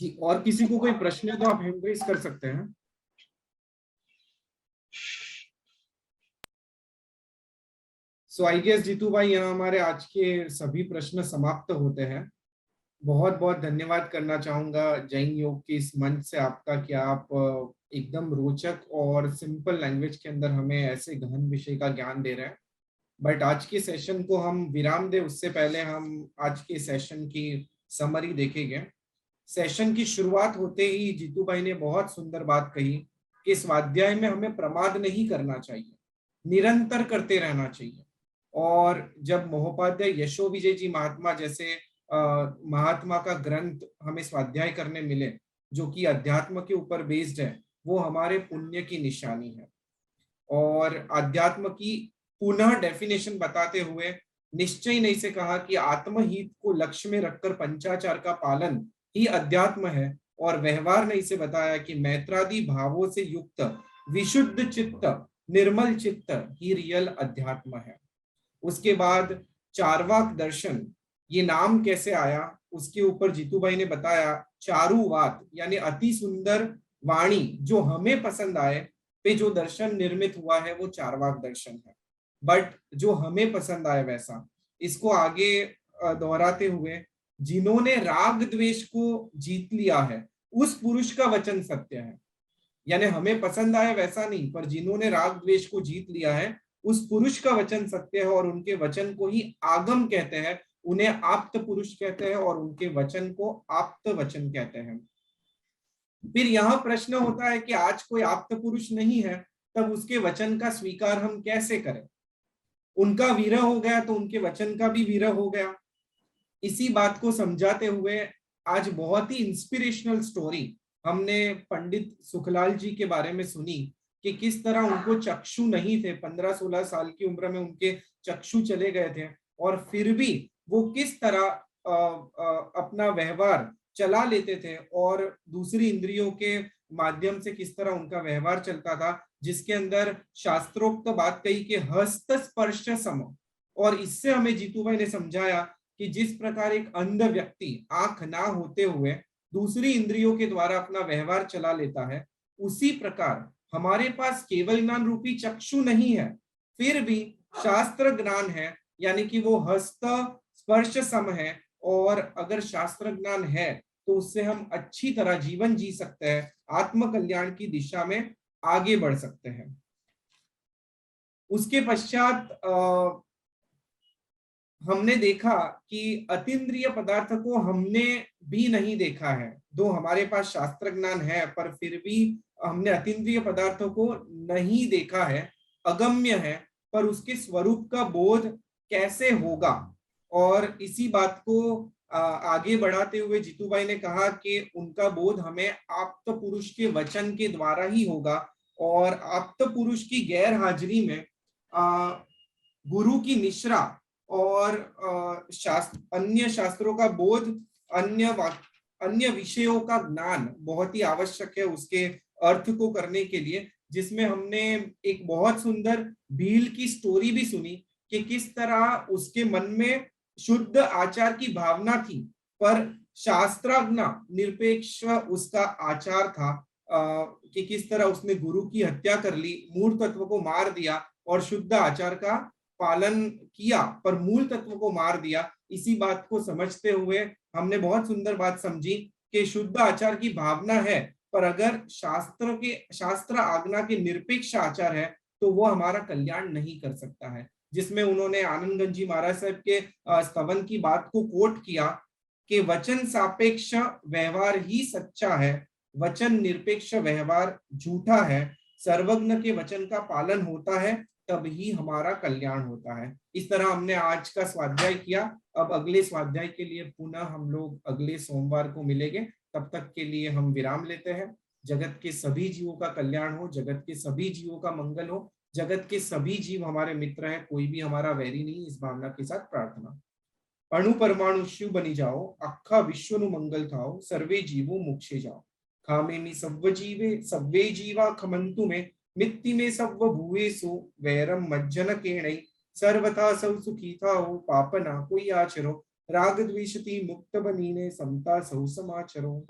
S1: जी, और किसी को कोई प्रश्न है तो आप हैंड रेज कर सकते हैं। सो आई गेस जीतू भाई, यहाँ हमारे आज के सभी प्रश्न समाप्त होते हैं। बहुत बहुत धन्यवाद करना चाहूंगा जैन योग के इस मंच से आपका कि आप एकदम रोचक और सिंपल लैंग्वेज के अंदर हमें ऐसे गहन विषय का ज्ञान दे रहे हैं। बट आज के सेशन को हम विराम दे उससे पहले हम आज के सेशन की समरी देखेंगे। सेशन की शुरुआत होते ही जीतू भाई ने बहुत सुंदर बात कही कि इस स्वाध्याय में हमें प्रमाद नहीं करना चाहिए, निरंतर करते रहना चाहिए। और जब महोपाध्याय यशो विजय जी महात्मा जैसे महात्मा का ग्रंथ हमें स्वाध्याय करने मिले जो कि अध्यात्म के ऊपर बेस्ड है, वो हमारे पुण्य की निशानी है। और अध्यात्म की पुनः डेफिनेशन बताते हुए निश्चय नहीं से कहा कि आत्महित को लक्ष्य में रखकर पंचाचार का पालन ही अध्यात्म है, और व्यवहार नहीं से बताया कि मैत्रादि भावों से युक्त विशुद्ध चित्त, निर्मल चित्त ही रियल अध्यात्म है। उसके बाद चारवाक दर्शन ये नाम कैसे आया, उसके ऊपर जीतू भाई ने बताया चारुवात यानी अति सुंदर वाणी जो हमें पसंद आए पे जो दर्शन निर्मित हुआ है वो चारवाक दर्शन है। बट जो हमें पसंद आए वैसा, इसको आगे दोहराते हुए जिन्होंने राग द्वेष को जीत लिया है उस पुरुष का वचन सत्य है। यानी हमें पसंद आए वैसा नहीं, पर जिन्होंने राग द्वेष को जीत लिया है उस पुरुष का वचन सत्य है, और उनके वचन को ही आगम कहते हैं, उन्हें आप्त पुरुष कहते हैं, और उनके वचन को आप्त वचन कहते हैं। फिर यहाँ प्रश्न होता है कि आज कोई आप्त पुरुष नहीं है, तब उसके वचन का स्वीकार हम कैसे करें? उनका विरह हो गया तो उनके वचन का भी विरह हो गया। इसी बात को समझाते हुए आज बहुत ही इंस्पिरेशनल स्टोरी हमने पंडित सुखलाल जी के बारे में सुनी कि किस तरह उनको चक्षु नहीं थे, 15-16 साल की उम्र में उनके चक्षु चले गए थे, और फिर भी वो किस तरह अपना व्यवहार चला लेते थे, और दूसरी इंद्रियों के माध्यम से किस तरह उनका व्यवहार चलता था, जिसके अंदर शास्त्रोक्त बात कही कि हस्त स्पर्श सम। और इससे हमें जीतू भाई ने समझाया कि जिस प्रकार एक अंध व्यक्ति आंख ना होते हुए दूसरी इंद्रियों के द्वारा अपना व्यवहार चला लेता है, उसी प्रकार हमारे पास केवल ज्ञान रूपी चक्षु नहीं है, फिर भी शास्त्र ज्ञान है, यानी कि वो हस्त स्पर्श सम है, और अगर शास्त्र ज्ञान है तो उससे हम अच्छी तरह जीवन जी सकते हैं, आत्म कल्याण की दिशा में आगे बढ़ सकते हैं। उसके पश्चात हमने देखा कि अतीन्द्रिय पदार्थ को हमने भी नहीं देखा है, दो हमारे पास शास्त्र ज्ञान है पर फिर भी हमने अतीन्द्रिय पदार्थों को नहीं देखा है, अगम्य है, पर उसके स्वरूप का बोध कैसे होगा। और इसी बात को आगे बढ़ाते हुए जीतू भाई ने कहा कि उनका बोध हमें आप्त पुरुष के वचन के द्वारा ही होगा, और आप्त पुरुष की गैर हाजिरी में गुरु की निश्रा और अन्य शास्त्रों का बोध, अन्य विषयों का ज्ञान बहुत ही आवश्यक है उसके अर्थ को करने के लिए, जिसमें हमने एक बहुत सुंदर भील की स्टोरी भी सुनी कि किस तरह उसके मन में शुद्ध आचार की भावना थी, पर शास्त्राज्ञ निरपेक्ष उसका आचार था, कि किस तरह उसने गुरु की हत्या कर ली, मूल तत्व को मार दिया और शुद्ध आचार का पालन किया पर मूल तत्व को मार दिया। इसी बात को समझते हुए हमने बहुत सुंदर बात समझी कि शुद्ध आचार की भावना है पर अगर शास्त्र आज्ञा के निरपेक्ष आचार है तो वो हमारा कल्याण नहीं कर सकता है। जिसमें उन्होंने आनंदगंज जी महाराज साहब के स्तवन की बात को कोट किया कि वचन सापेक्ष व्यवहार ही सच्चा है, वचन निरपेक्ष व्यवहार झूठा है। सर्वज्ञ के वचन का पालन होता है तब ही हमारा कल्याण होता है। इस तरह हमने आज का स्वाध्याय किया। अब अगले स्वाध्याय के लिए पुनः हम लोग अगले सोमवार को मिलेंगे। तब तक के लिए हम विराम लेते हैं। जगत के सभी जीवों का कल्याण हो, जगत के सभी जीवों का मंगल हो, जगत के सभी जीव हमारे मित्र हैं, कोई भी हमारा वैरी नहीं, इस भावना के साथ प्रार्थना। अणु परमाणु शिव बनी जाओ, अखा विश्व नु मंगल थाओ, सर्वे जीवो मोक्षे जाओ। खामे में सव्व जीवे सव्वे जीवा खमंतु में, मित्ति में सव्व भूवेसु वैरम मज्जन केणै, सर्वथा सौ सुखी थाओ, पाप ना कोई आचरो, राग द्वेषति मुक्त बनीने, समता सौ समाचरो।